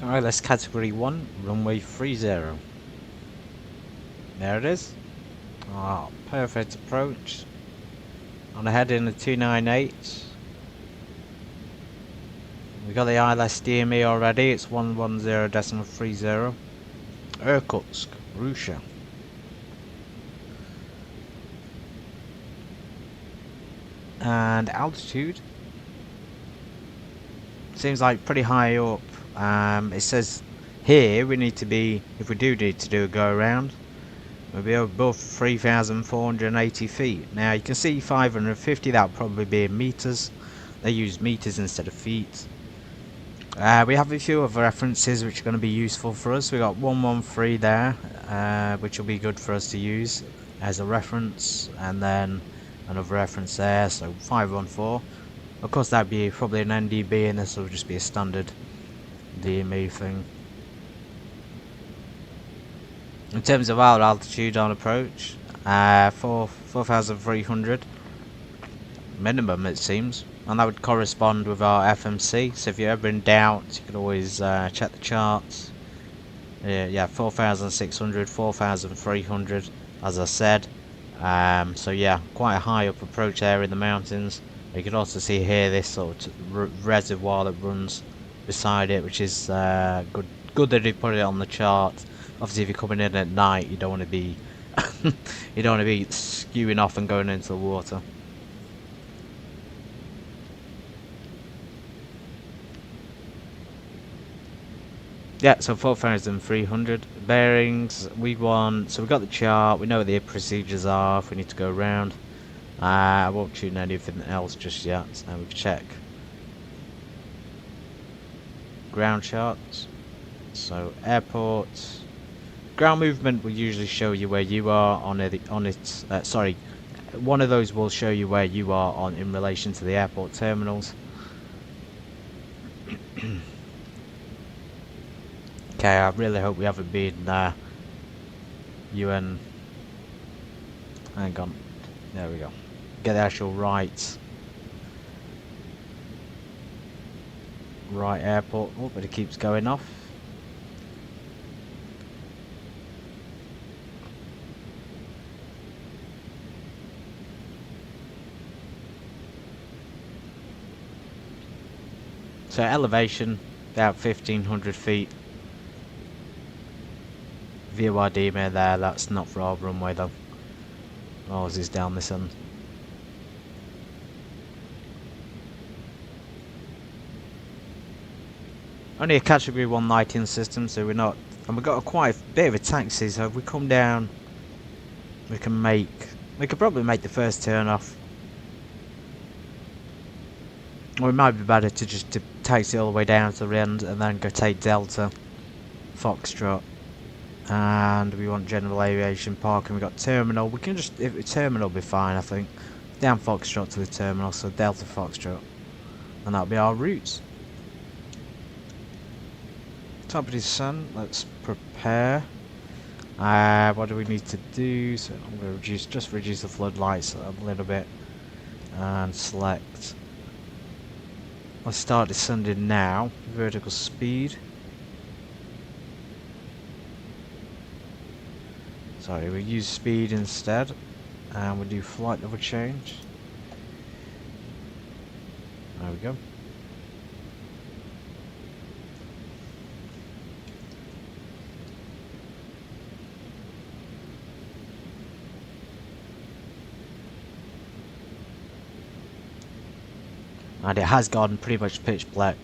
Alright, that's category 1, runway 30. There it is. Ah, perfect approach. On a heading of 298. We got the ILS DME already, it's 110.30. Irkutsk, Russia. And altitude seems like pretty high up. It says here we need to be, if we do need to do a go around, we'll be above 3,480 feet. Now you can see 550, that'll probably be in meters. They use meters instead of feet. We have a few other references which are going to be useful for us. We got 113 there, which will be good for us to use as a reference, and then another reference there, so 514. Of course that'd be probably an NDB, and this will just be a standard DME thing. In terms of our altitude on approach, 4,300 minimum it seems, and that would correspond with our FMC. So if you're ever in doubt, you can always check the charts. Yeah, 4,600, 4,300, as I said. So yeah, quite a high up approach there in the mountains. You can also see here this sort of reservoir that runs beside it, which is good that they put it on the chart. Obviously, if you're coming in at night, you don't want to be you don't want to be skewing off and going into the water. Yeah, so 4,300 bearings. We want, so we got the chart. We know what the procedures are if we need to go around. I won't tune anything else just yet. So we can check ground charts. So airport ground movement will usually show you where you are on it. Sorry, one of those will show you where you are on in relation to the airport terminals. Okay, I really hope we haven't been UN. Hang on, there we go. Get the actual right airport. Oh, but it keeps going off. So elevation about 1,500 feet. VORD there, that's not for our runway though. Ours is down this end. Only a category 1 lighting system, so we're not, and we've got quite a bit of a taxi, so if we come down we could probably make the first turn off. Or it might be better to just taxi all the way down to the end and then go take Delta, Foxtrot. And we want general aviation parking. We got terminal. We can just, if terminal will be fine, I think. Down Foxtrot to the terminal, so Delta Foxtrot, and that'll be our route. Top of the sun. Let's prepare. What do we need to do? So I'm going to reduce the floodlights a little bit and select. Let's start descending now. Vertical speed. Sorry, we use speed instead, and we'll do flight level change. There we go. And it has gone pretty much pitch black.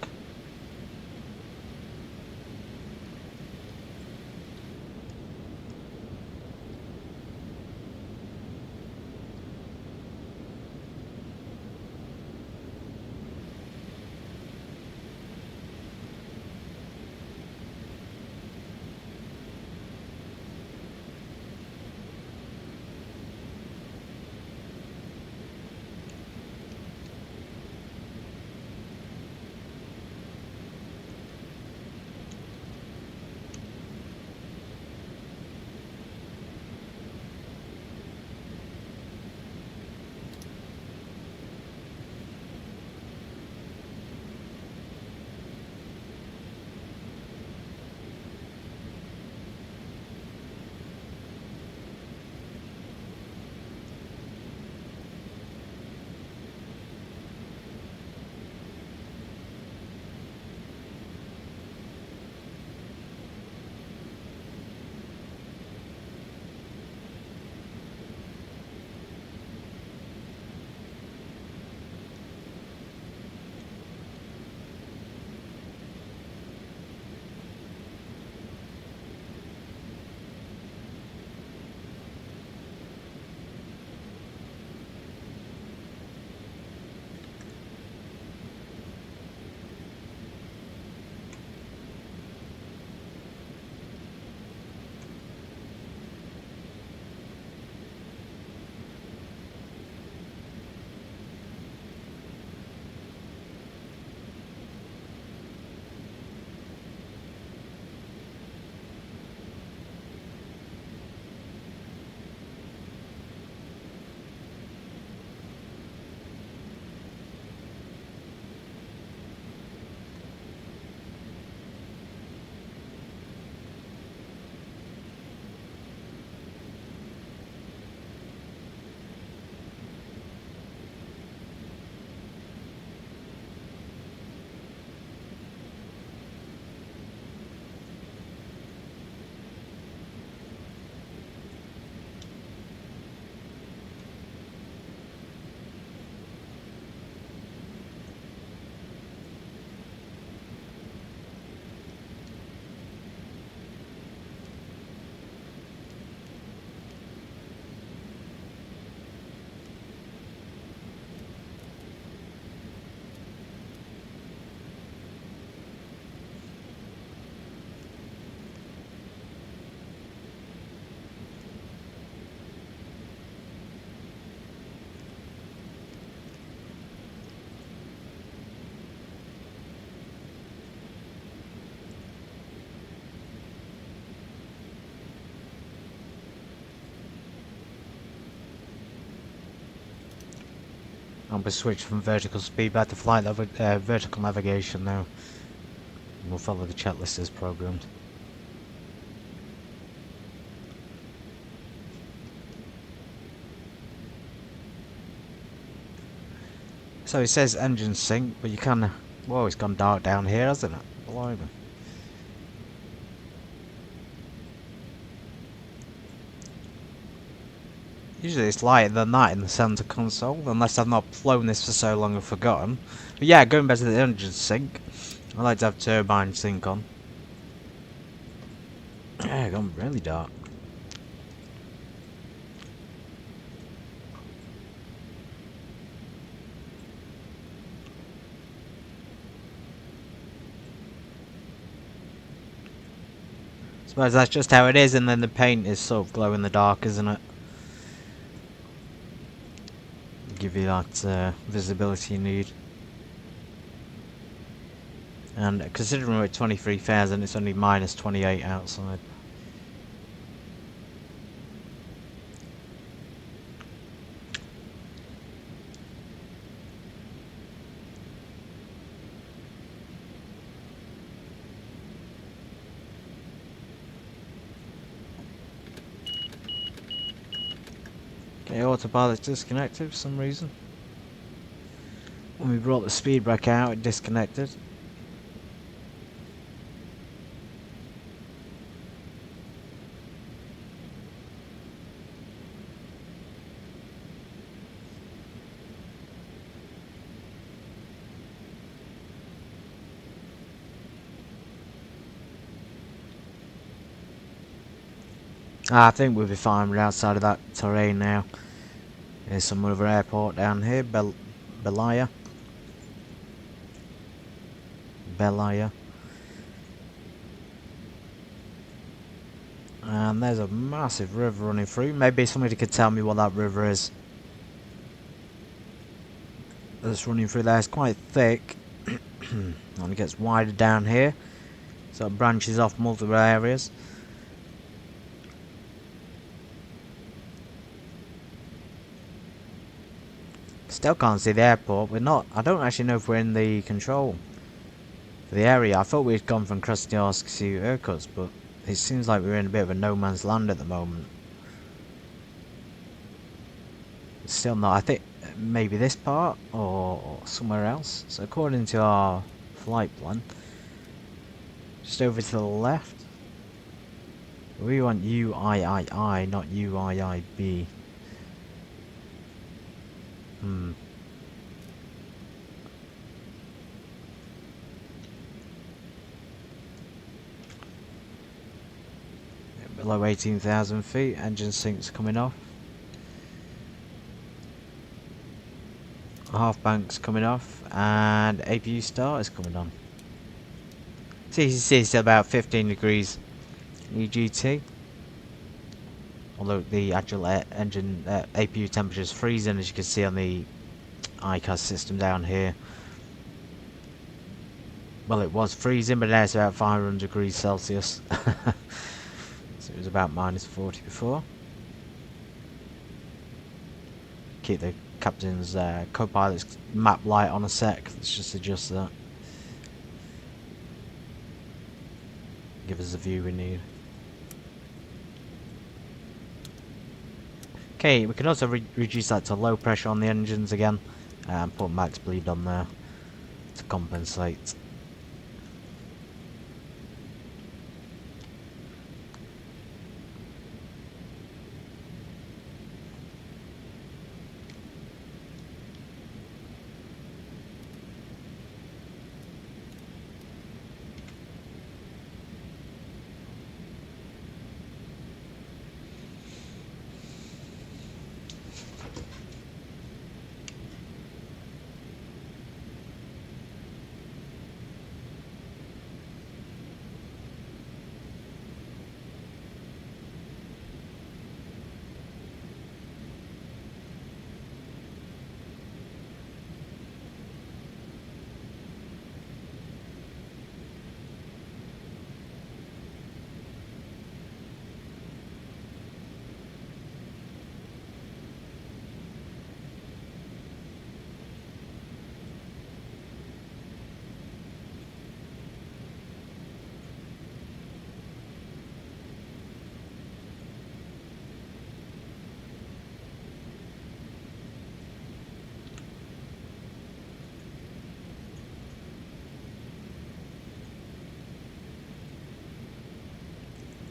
And we'll switch from vertical speed back to vertical navigation now. And we'll follow the checklist as programmed. So it says engine sync, but you can... Whoa, it's gone dark down here, hasn't it? Blimey. Usually it's lighter than that in the center console, unless I've not flown this for so long I've forgotten. But yeah, going back to the engine sync, I like to have turbine sync on. Yeah, it's gone really dark. Suppose that's just how it is, and then the paint is sort of glow in the dark, isn't it? Give you that visibility you need. And considering we're at 23,000, it's only minus 28 outside. Okay, autopilot's disconnected for some reason. When we brought the speed brake out, it disconnected. I think we'll be fine. We're outside of that terrain now. There's some other airport down here, Belaya. And there's a massive river running through. Maybe somebody could tell me what that river is. That's running through there. It's quite thick. And it gets wider down here. So it branches off multiple areas. Still can't see the airport. We're not. I don't actually know if we're in the control for the area. I thought we'd gone from Krasnoyarsk to Irkutsk, but it seems like we're in a bit of a no man's land at the moment. Still not. I think maybe this part or somewhere else. So according to our flight plan, just over to the left. We want UIII, not UIIB. Below 18,000 feet, engine sync's coming off. Half bank's coming off, and APU start is coming on. CCC is about 15 degrees EGT. Although the actual engine APU temperature is freezing, as you can see on the ICAS system down here. Well, it was freezing, but now it's about 500 degrees Celsius. So it was about minus 40 before. Keep the captain's co-pilot's map light on a sec. Let's just adjust that. Give us the view we need. Okay, we can also reduce that to low pressure on the engines again, and put max bleed on there to compensate.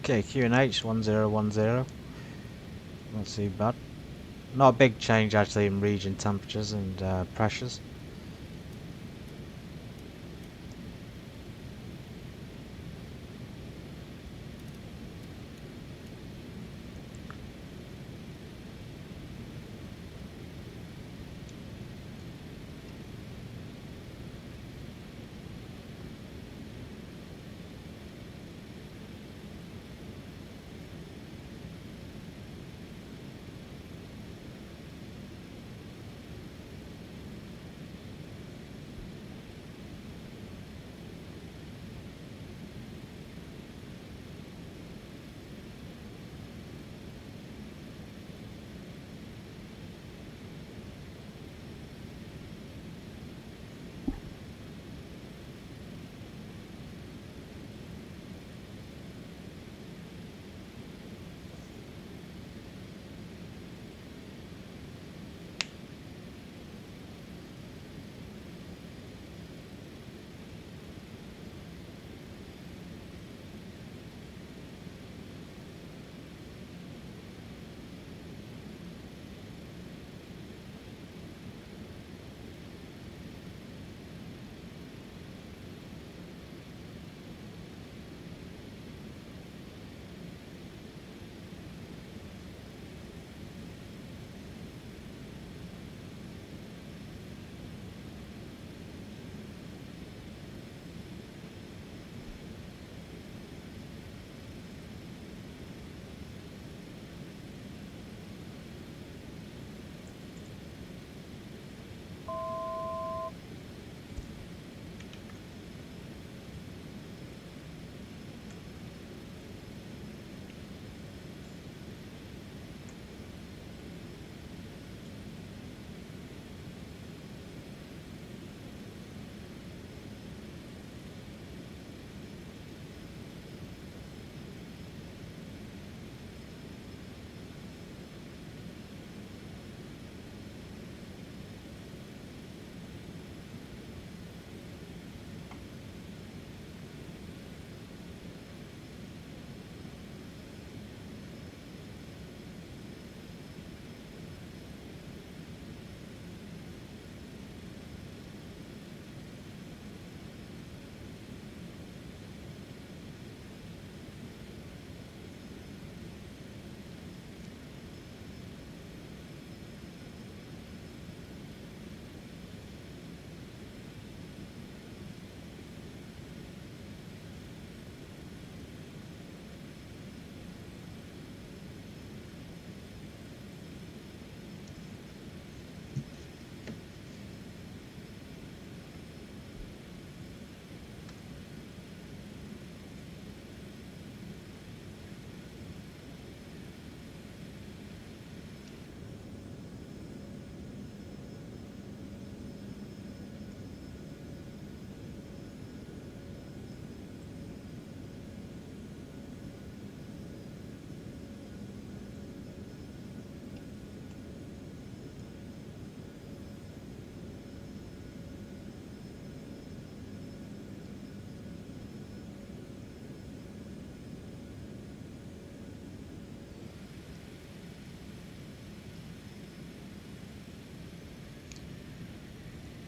Okay, QNH 1010. Not too bad. Not a big change actually in region temperatures and pressures.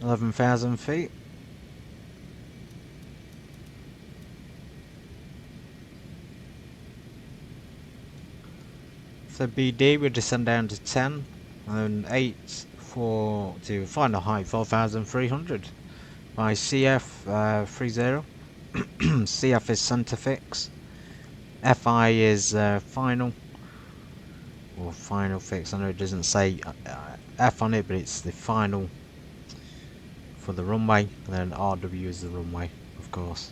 $11,000 feet. So BD we descend down to 10 and 8 to final height 4,300 by CF 30. CF is center fix. FI is final or final fix. I know it doesn't say F on it, but it's the final for the runway, and then RW is the runway, of course.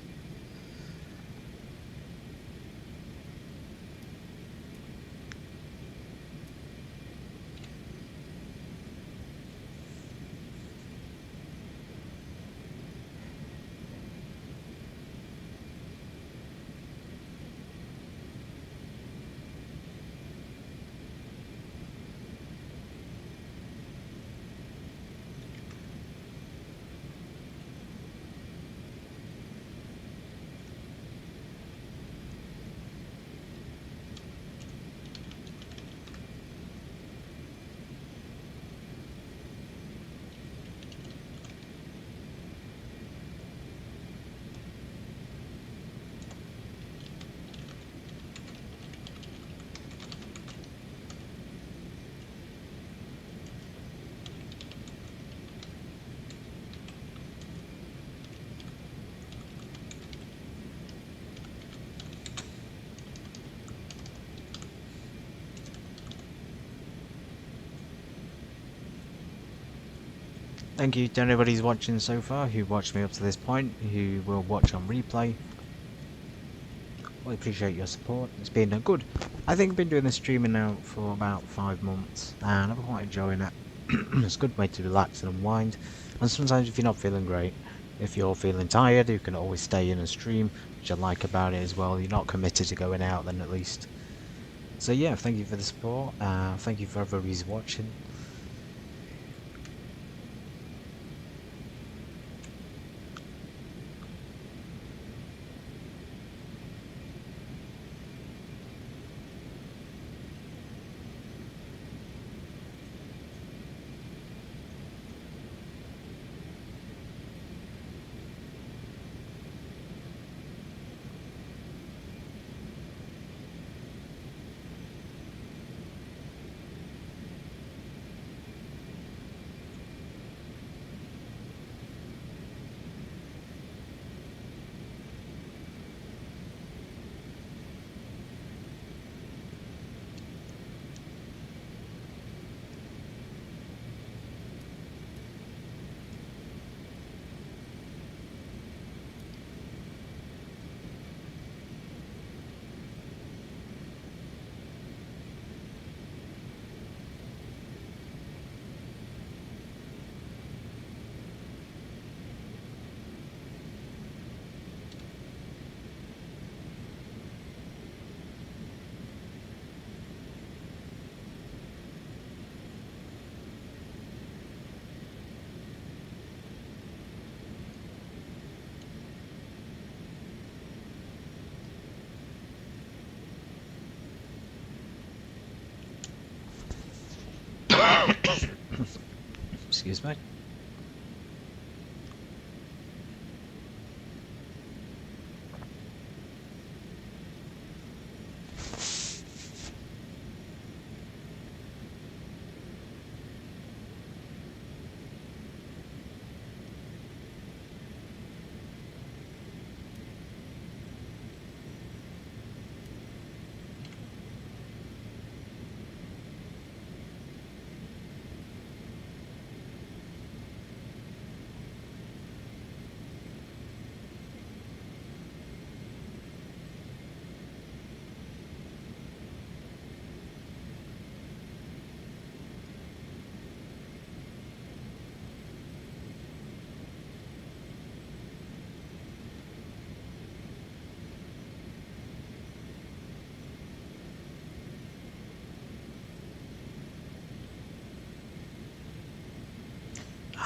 thank you to anybody who's watching so far, who watched me up to this point, who will watch on replay. I appreciate your support. It's been a good. I think I've been doing this streaming now for about 5 months, and I'm quite enjoying it. It's a good way to relax and unwind. And sometimes if you're not feeling great, if you're feeling tired, you can always stay in and stream, which I like about it as well. You're not committed to going out then at least. So yeah, thank you for the support. Thank you for everybody who's watching. Excuse me.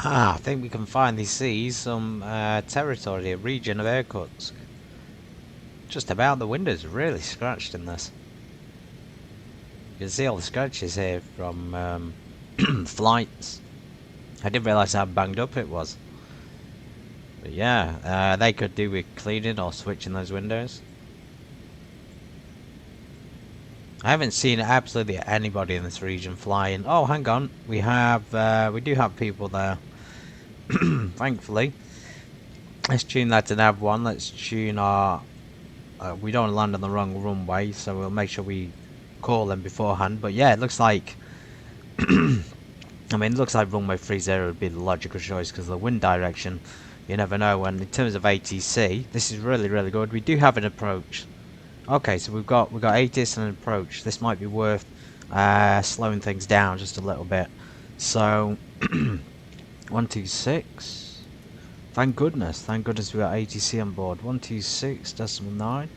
I think we can finally see some territory, a region of Irkutsk. Just about the windows really scratched in this. You can see all the scratches here from flights. I didn't realise how banged up it was. But yeah, they could do with cleaning or switching those windows. I haven't seen absolutely anybody in this region flying. Oh, hang on, we do have people there. Thankfully. Let's tune that to nav1. Let's tune our. We don't land on the wrong runway, so we'll make sure we call them beforehand. But yeah, it looks like. I mean, it looks like runway 30 would be the logical choice because of the wind direction. You never know. And in terms of ATC, this is really, really good. We do have an approach. Okay, so we've got ATIS and an approach. This might be worth slowing things down just a little bit. So 126. Thank goodness we got ATC on board. 126.9.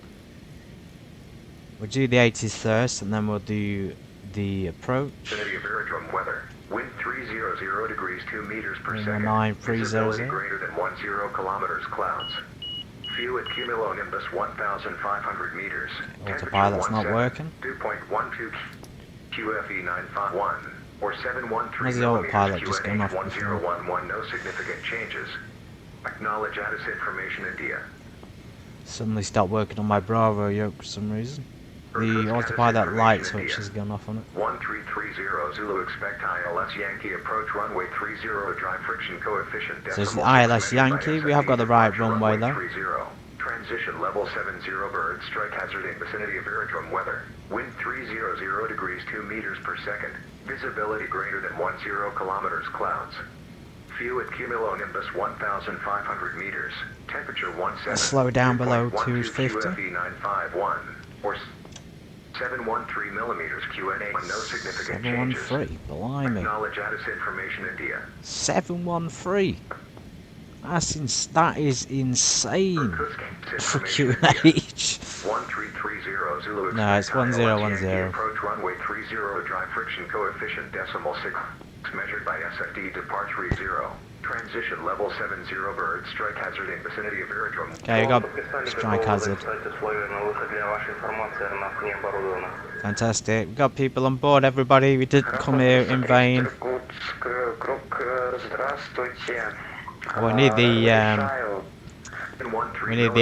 We'll do the ATIS first, and then we'll do the approach. Vicinity of aerodrome weather. Wind 300 degrees 2 meters per second. 9300. Visibility greater than 10 kilometers clouds. View at cumulonimbus 1,500 meters. Autopilot's not working. 2.12 QFE 951 or 713 Where's the autopilot just going off QNH before? 1011. No significant changes. Acknowledge ATIS information India. Suddenly stopped working on my Bravo Yoke for some reason. The autopilot light switch has gone off on it. 1330 Zulu expect ILS Yankee approach runway 30 dry friction coefficient. So it's the ILS Yankee. We have got the right runway though. 30. Transition level 70 bird strike hazard in vicinity of aerodrome weather. Wind 300 degrees 2 meters per second. Visibility greater than 10 kilometers clouds. View at cumulonimbus 1,500 meters. Temperature 17. Slow down below 2.12 250. QFE 951 or 713 millimeters QNA. No significant changes. 713, blimey. Acknowledge ATIS information, India. 713. That is insane Irkutsk for information, QNH. India. 1330 Zulu. No, it's 1010. Approach runway 30. Dry friction coefficient decimal 6 measured by SFD depart 30. Transition level 70 bird strike hazard in vicinity of aerodrome. Okay, you got strike hazard. Fantastic. We got people on board, everybody. We didn't come here in vain. We need the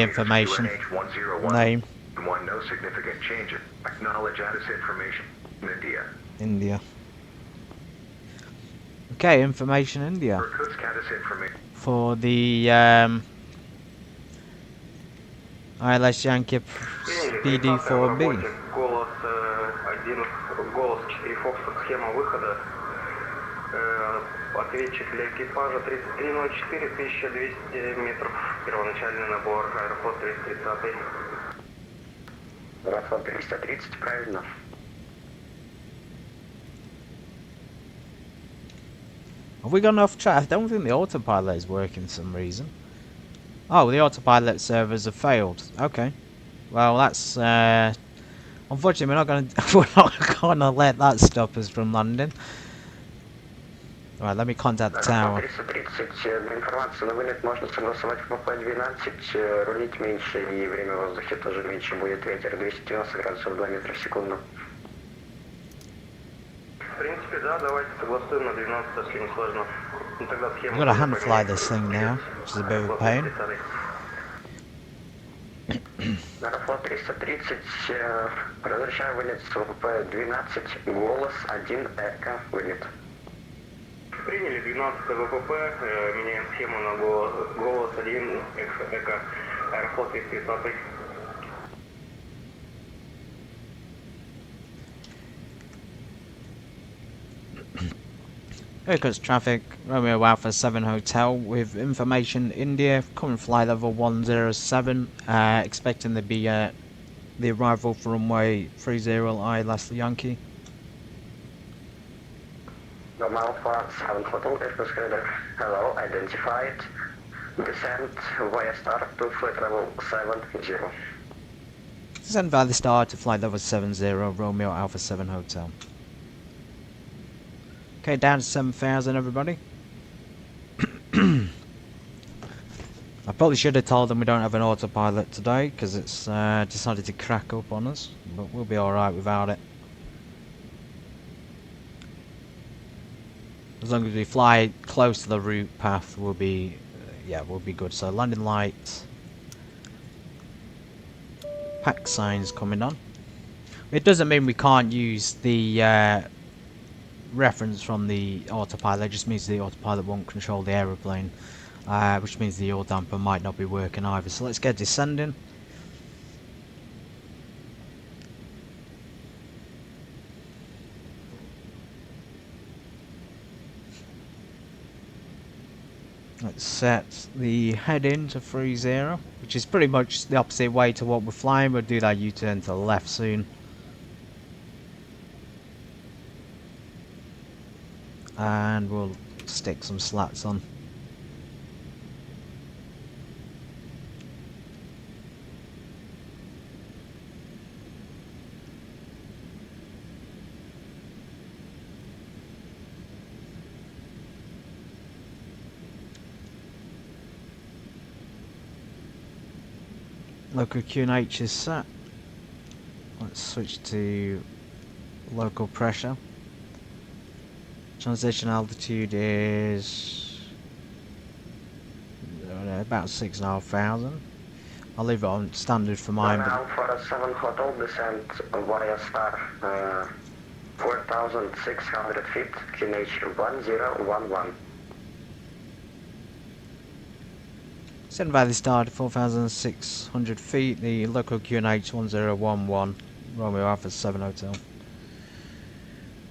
information. Name. No significant change. Acknowledge ATIS information. India. India. Okay, information India. Irkutsk ATIS information. For the ILS Yankee PD4B. Ответчик для экипажа 3304, 1200 метров. Первоначальный набор, аэрофлот 330. Аэрофлот 330, правильно. Have we got enough track? I don't think the autopilot is working for some reason. Oh, the autopilot servers have failed. Okay. Well, that's unfortunately we're not gonna let that stop us from landing. Alright, let me contact the tower. 330, для информации на вылет можно согласовать в МП-12, рулить меньше и время в воздухе тоже меньше будет, ветер 290 градусов 2 метра в секунду. В принципе, да, давайте согласуем на 12, если не сложно. Ну, тогда схема... I'm gonna hand fly this thing now, which is a bit of a pain. Аэрофлот 330, разрешаю вылет с ВП-12, голос 1, эко, вылет. Приняли 12 ВПП, меняем схему на голос 1, эко, аэрофлот 330. Irkutsk traffic, Romeo Alpha 7 Hotel with information India, current flight level 107, expecting to be the arrival for runway 30 ILS Yankee. Alpha 7 Hotel, Irkutsk radar, hello, identified, descent via start to flight level 70. Descend via the star to flight level 70, Romeo Alpha 7 Hotel. Okay, down to 7,000 everybody. I probably should have told them we don't have an autopilot today, because it's decided to crack up on us, but we'll be alright without it. As long as we fly close to the route path, we'll be, we'll be good. So landing lights, pack signs coming on. It doesn't mean we can't use the reference from the autopilot. It just means the autopilot won't control the aeroplane, which means the yaw damper might not be working either. So let's get descending. Let's set the heading to 30, which is pretty much the opposite way to what we're flying. We'll do that U-turn to the left soon. And we'll stick some slats on. Local QNH is set. Let's switch to local pressure. Transition altitude is about 6,500. I'll leave it on standard for mine. Alpha 7 Hotel, descent via star 4,600 feet, QNH 1011. Send Valley Star to 4,600 feet, the local QNH 1011, Romeo Alpha 7 Hotel.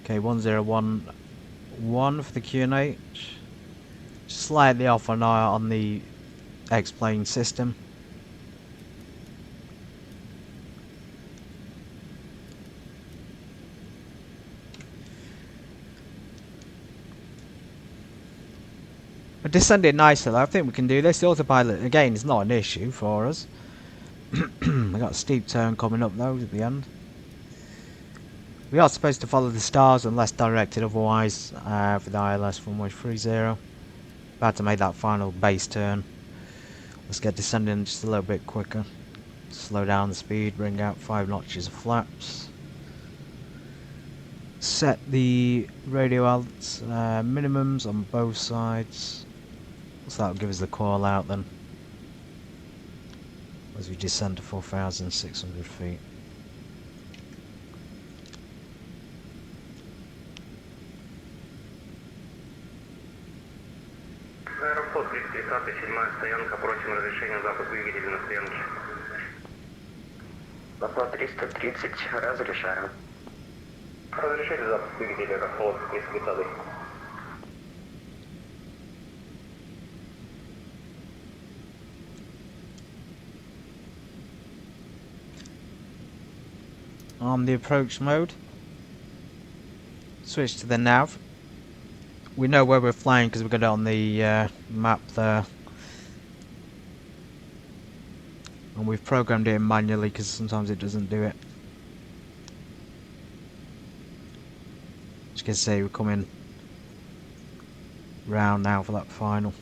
Okay, 1011 for the QNH. slightly off on the X-plane system. We're descending nicely though. I think we can do this. The autopilot again is not an issue for us. We got a steep turn coming up though at the end. We are supposed to follow the stars unless directed otherwise for the ILS runway 30. About to make that final base turn. Let's get descending just a little bit quicker. Slow down the speed, bring out 5 notches of flaps. Set the radio alt minimums on both sides. So that'll give us the call out then. As we descend to 4,600 feet. Аэрофлот 330, 7-я стоянка, просим разрешения запуск двигателя на стоянке. Аэрофлот 330, разрешаю. Разрешили запуск двигателя Аэрофлот 330. On the approach mode, switch to the nav. We know where we're flying because we've got it on the map there, and we've programmed it in manually because sometimes it doesn't do it. As you can see, we're coming round now for that final.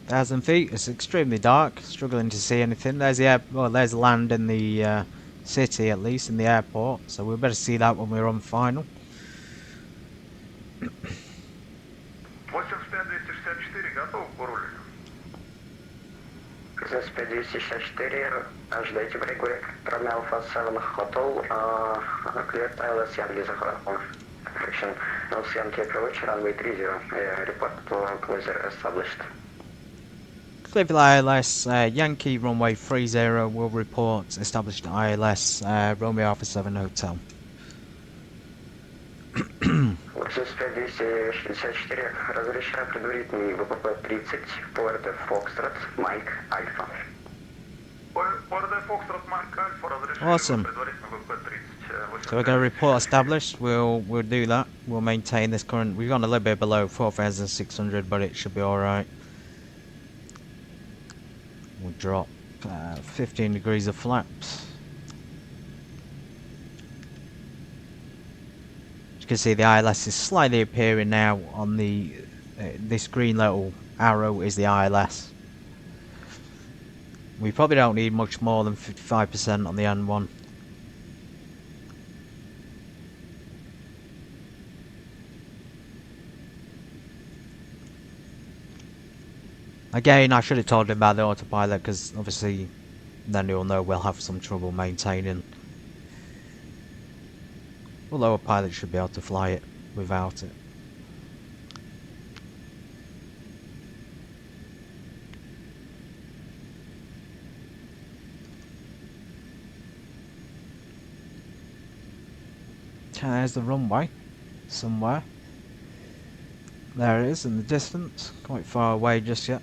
Thousand feet. It's extremely dark. Struggling to see anything. There's the there's land in the city, at least in the airport. So we better see that when we're on final. 85-264 готов к паролю. 85-264, ожидайте брейкбрейк. Runway Alpha 7 Hotel, clear ILS Yankee заход. Friction, ILS Yankee approach, runway 30, report closure established. Clear for the ILS, Yankee runway 30 will report established ILS Romeo Alpha 7 Hotel. 85-264, разрешаю предварительный ВПП 30, Puerto Foxtrot, Mike Alpha. Puerto Foxtrot, Mike Alpha, разрешили Awesome. предварительный ВПП 30. So we're going to report established. We'll do that. We'll maintain this current. We've gone a little bit below 4,600, but it should be all right. We'll drop 15 degrees of flaps. As you can see, the ILS is slightly appearing now on the this green little arrow is the ILS. We probably don't need much more than 55% on the N1. Again, I should have told him about the autopilot because obviously then you'll know we'll have some trouble maintaining. Although a pilot should be able to fly it without it. There's the runway somewhere. There it is in the distance, quite far away just yet.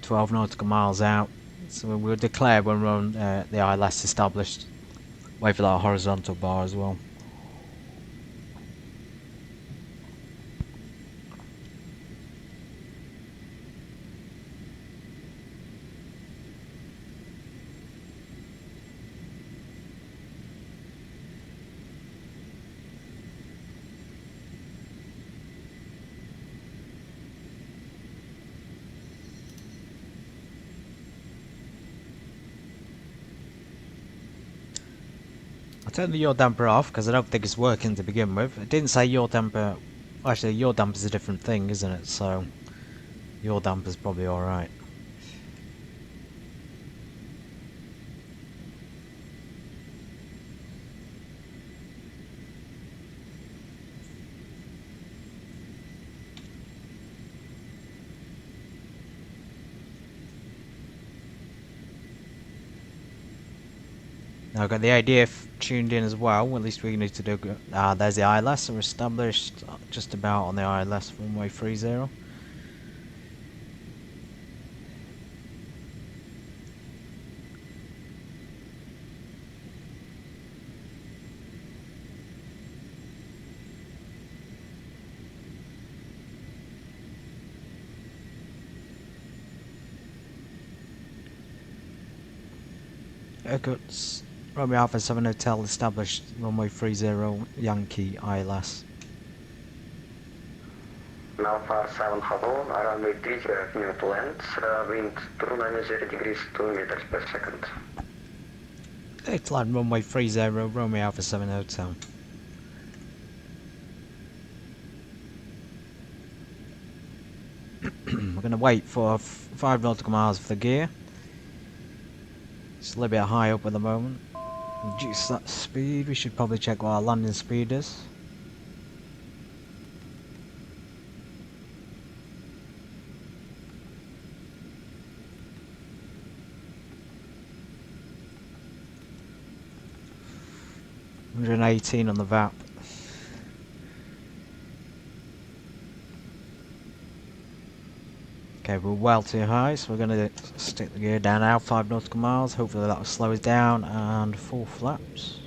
.12 nautical miles out, so we'll declare when we're on the ILS established. Wait for that horizontal bar as well. turn the yaw damper off because I don't think it's working to begin with. It didn't say yaw damper. Actually, yaw damper's a different thing, isn't it? So, yaw damper's probably alright. Now I've got the ADF tuned in as well, at least we need to do... there's the ILS, so we're established just about on the ILS runway 30. Irkutsk, Romeo Alpha 7 Hotel established runway 30 Yankee ILS. Alpha 7 Hotel, runway 30 new to land, wind 290 degrees 2 meters per second. It's land runway 30 Romeo Alpha 7 Hotel. We're going to wait for 5 nautical miles for the gear. It's a little bit high up at the moment. Reduce that speed. We should probably check what our landing speed is. $118 on the VAP. Okay, we're well too high, so we're going to stick the gear down now, 5 nautical miles. Hopefully that will slow us down, and full flaps.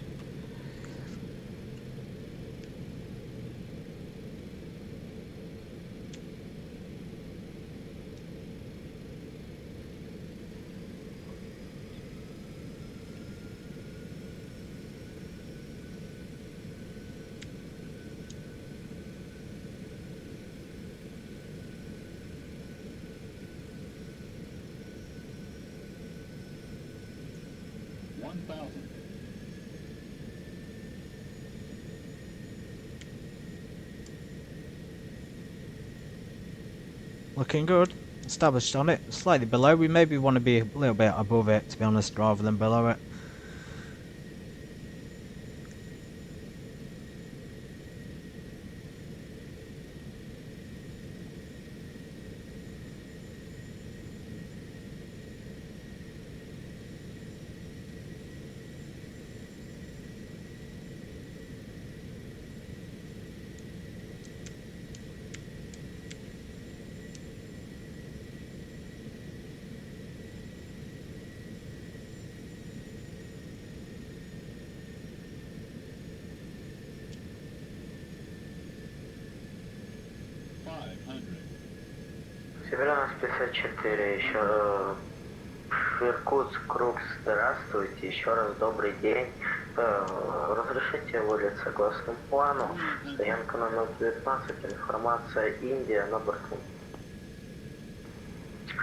Looking good. Established on it. Slightly below. We maybe want to be a little bit above it, to be honest, rather than below it. Сибирян 54, еще Иркутск, Круг, здравствуйте, еще раз добрый день. Разрешите вылет согласно плану, стоянка номер 19, информация Индия на борту.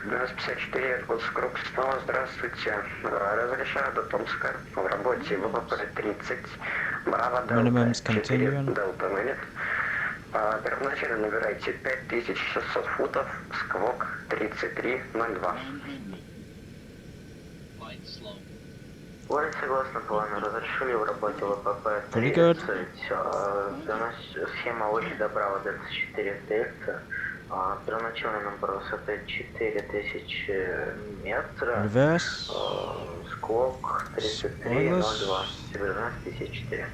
1254, Иркутск, Круг, снова здравствуйте. Разрешаю до Томска, в работе ВВП 30, Браво, Дельта 4, Дельта Минет. Первоначально набирайте 5600 футов, сквок 3302. Вылет согласно плану, разрешили в работе ВПП 30. Схема выхода Браво Дельта 4 Дельта. Первоначальный набор высоты 4000 метров. Сквок 3302. Сибирь 1254.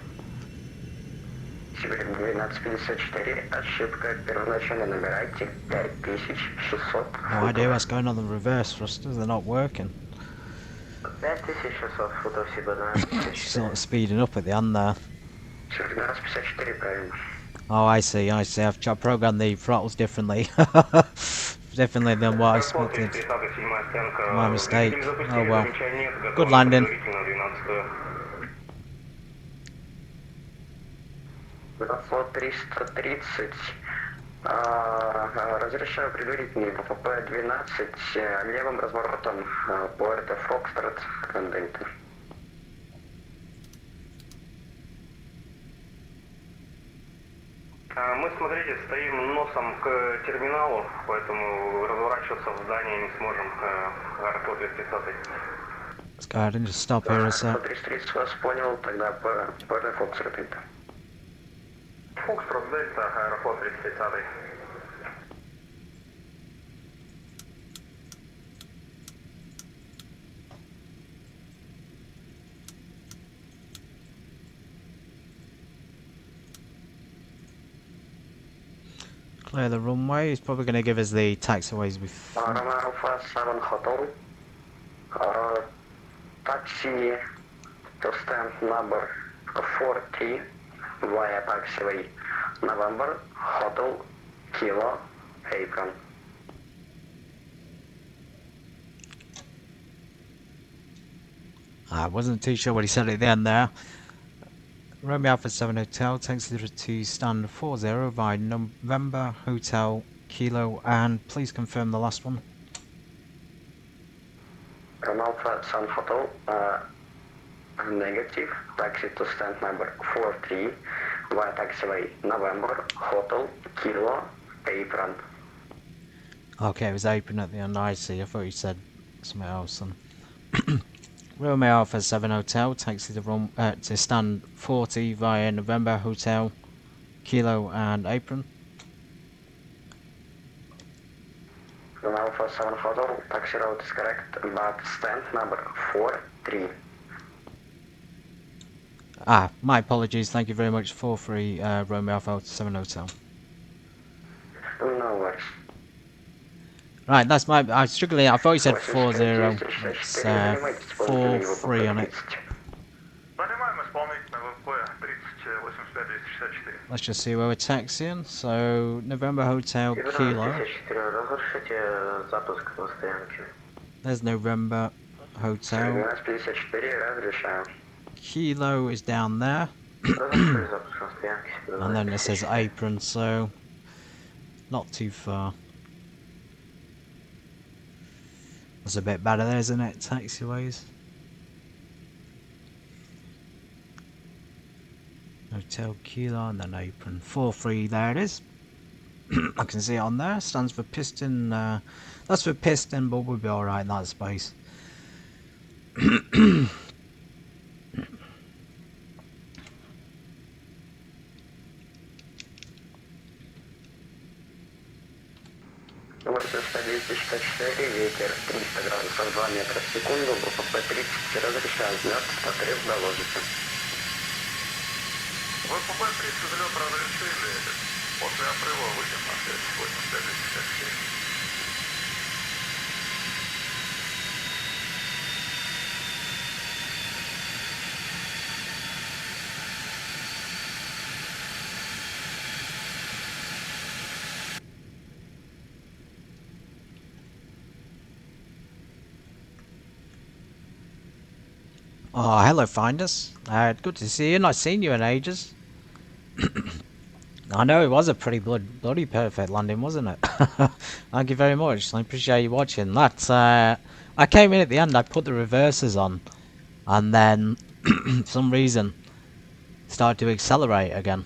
Сибирь 1254, ошибка, первоначально набирайте 5600. No idea what's going on the reverse thrusters, they're not working. 5600 футов Сибирь 1254. Sort of speeding up at the end there. Сибирь 1254, правильно. Oh, I see. I've programmed the throttles differently. Differently than what I expected. My mistake. Oh well. Good landing. Флот 330. Разрешаю предварительный ВПП 12 левым разворотом Пуэрто Фокстрот Дельта. Мы, смотрите, стоим носом к терминалу, поэтому разворачиваться в здание не сможем. Аэрофлот 230. Let's go ahead and just stop here a sec. 330 вас понял, тогда по Фокстрот Дельта. Фокстрот Дельта, Аэрофлот 330. Clear the runway. He's probably going to give us the taxiways before. Roma Alpha 7 Hotel. Taxi to stand number 40 via taxiway November Hotel Kilo Apron. I wasn't too sure what he said at the end there. Romeo Alpha 7 Hotel, taxi to stand 40 via November Hotel Kilo, and please confirm the last one. Roma Alpha 7 Hotel, negative, taxi to stand number 43 via taxiway November Hotel Kilo Apron. Okay, it was apron at the end, I see. I thought you said something else then. Romeo Alpha 7 Hotel, taxi to stand 40 via November Hotel, Kilo and Apron. Romeo Alpha 7 Hotel, taxi route is correct, but stand number 43. My apologies, thank you very much, 43 Romeo Alpha 7 Hotel. No worries. Right, that's my. I was struggling. I thought you said 40. It's 43 on it. Let's just see where we're taxiing. So November Hotel Kilo. There's November Hotel. Kilo is down there. And then it says Apron, so not too far. That's a bit better there, isn't it? Taxiways. Hotel Kilo and then Apron. 43, there it is. I can see it on there. Stands for piston. That's for piston, but we'll be alright in that space. Ветер 300 градусов 2 метра в секунду, группа П-30 разрешаю взлет, отрыв доложится. Группа П-30 взлет разрешили, после отрыва выйдем на связь 8567. Oh, hello, Finders. Good to see you. Not seen you in ages. I know it was a pretty bloody perfect landing, wasn't it? Thank you very much. I appreciate you watching. That I came in at the end. I put the reversers on, and then for some reason started to accelerate again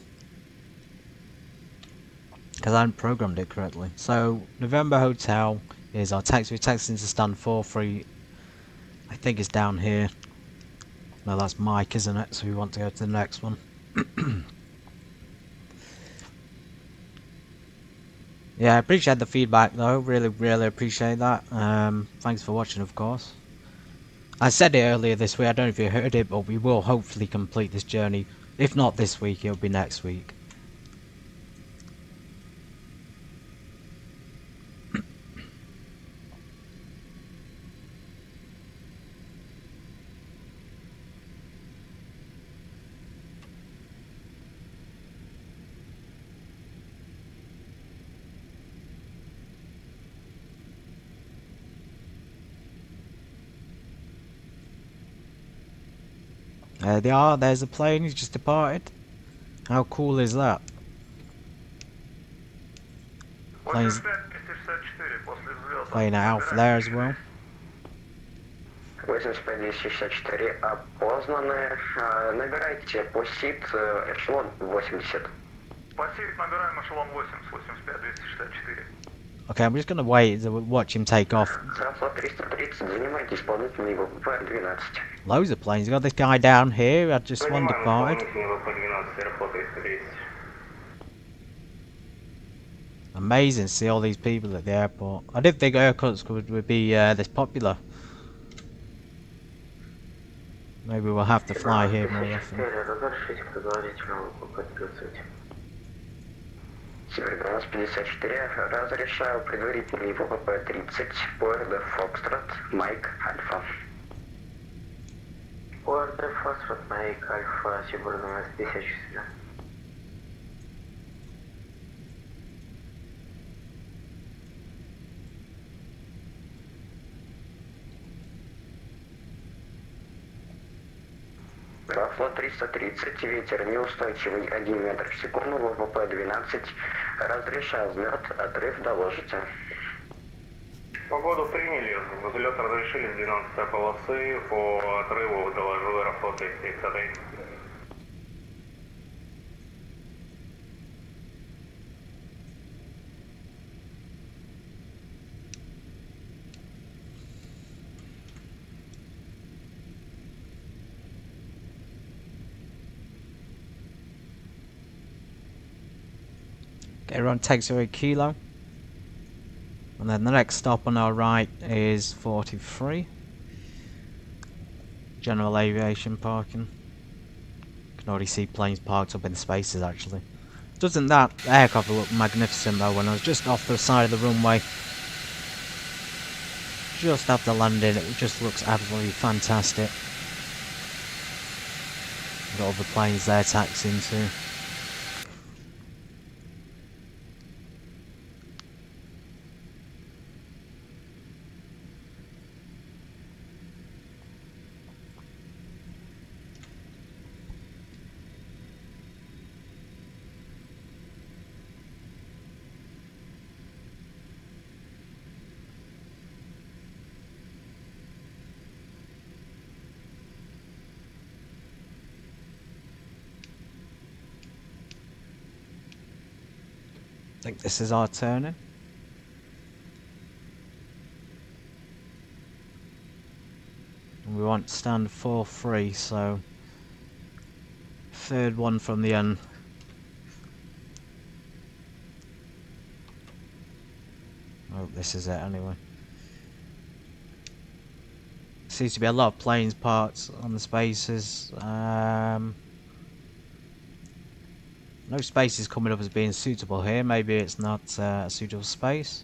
because I hadn't programmed it correctly. So November Hotel is our taxi. We're taxiing to stand 43. I think it's down here. No, that's Mike, isn't it? So we want to go to the next one. Yeah, I appreciate the feedback though. Really appreciate that. Thanks for watching, of course. I said it earlier this week. I don't know if you heard it, but we will hopefully complete this journey. If not this week, it'll be next week. There they are, there's a plane, he's just departed. How cool is that? Plane's playing out for there as well. 85-264 опознаны. Набирайте по СИД эшелон 80. Пассивик набираем эшелон 8 с 85-264. Okay, I'm just gonna wait to watch him take off. Трафлот 330, занимайте исполнительный ВП-12. Loads of planes. You got this guy down here. I just one Занимаем departed. исполнительный ВП-12, аэрофлот 330. Amazing to see all these people at the airport. I didn't think Irkutsk would be this popular. Maybe we'll have to fly here more often. Разрешите предварительно ВП-30. Сибирь 54, разрешаю предварительный ВП-30, Border Foxtrot, Mike Alpha. Border Foxtrot, Mike Alpha, Сибирь 54. Трафлот 330, ветер неустойчивый 1 метр в секунду, ВП-12, разрешаю взлет, отрыв доложите. Погоду приняли, взлет разрешили с 12 полосы, по отрыву доложу аэрофлот 330. Okay, everyone takes away Kilo. And then the next stop on our right is 43. General aviation parking. You can already see planes parked up in spaces actually. Doesn't that aircraft look magnificent though? When I was just off the side of the runway, just after landing, it just looks absolutely fantastic. Got all the planes there taxiing too. I think this is our turning. And we want to stand 4-3, so third one from the end. Oh, this is it anyway. Seems to be a lot of planes parked on the spaces. No spaces coming up as being suitable here. Maybe it's not a suitable space.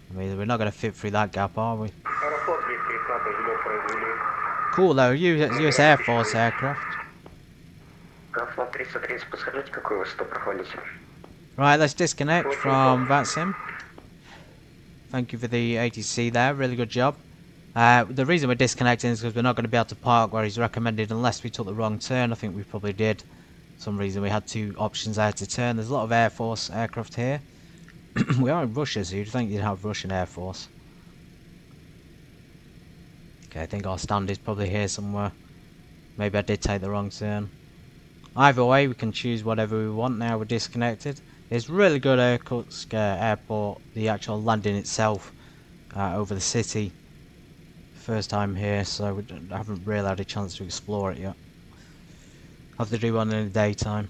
I mean, we're not going to fit through that gap, are we? Cool though, US Air Force aircraft. Трафлот 330, подскажите, какую высоту проходите? Right, let's disconnect from VATSIM. Thank you for the ATC there, really good job. The reason we're disconnecting is because we're not going to be able to park where he's recommended unless we took the wrong turn. I think we probably did. For some reason we had two options there to turn. There's a lot of Air Force aircraft here. We are in Russia, so you'd think you'd have Russian Air Force. Okay, I think our stand is probably here somewhere. Maybe I did take the wrong turn. Either way, we can choose whatever we want now we're disconnected. It's really good Irkutsk airport, the actual landing itself over the city. First time here, so we haven't really had a chance to explore it yet. Have to do one in the daytime.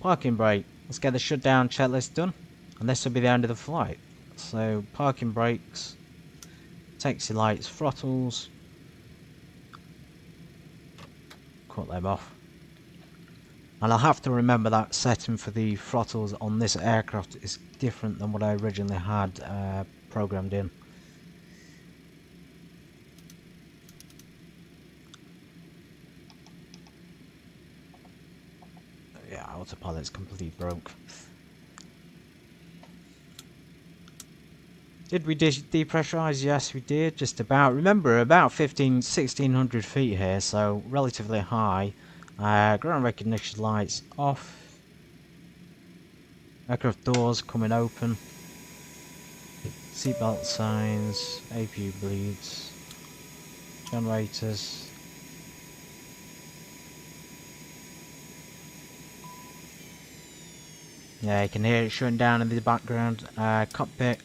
Parking brake. Let's get the shutdown checklist done, and this will be the end of the flight. So parking brakes, taxi lights, throttles. Cut them off. And I'll have to remember that setting for the throttles on this aircraft is different than what I originally had programmed in. Yeah, autopilot's completely broke. Did we depressurize? Yes, we did. Just about. Remember, about 1600 feet here, so relatively high. Ground recognition lights off. Aircraft doors coming open. Seatbelt signs. APU bleeds. generators. Yeah, you can hear it shutting down in the background. Cockpit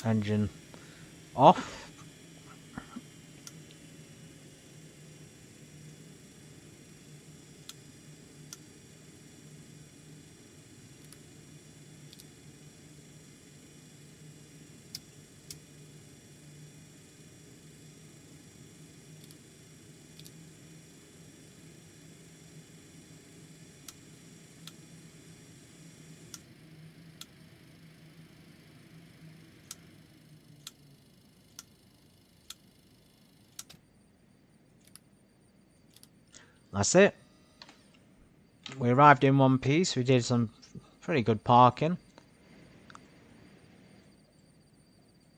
engine off. That's it. We arrived in one piece. We did some pretty good parking.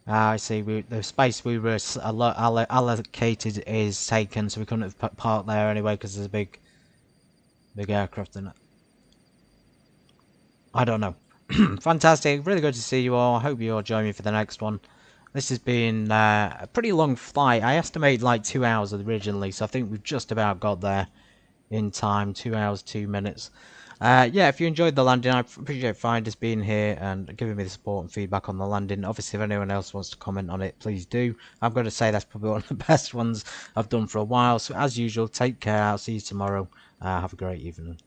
I see. The space we were allocated is taken, so we couldn't have parked there anyway because there's a big aircraft in it. I don't know. Fantastic. Really good to see you all. I hope you all join me for the next one. This has been a pretty long flight. I estimated like 2 hours originally, so I think we've just about got there in time. 2 hours, 2 minutes. Yeah, if you enjoyed the landing, I appreciate Finders being here and giving me the support and feedback on the landing. Obviously, if anyone else wants to comment on it, please do. I've got to say that's probably one of the best ones I've done for a while. So as usual, take care. I'll see you tomorrow. Have a great evening.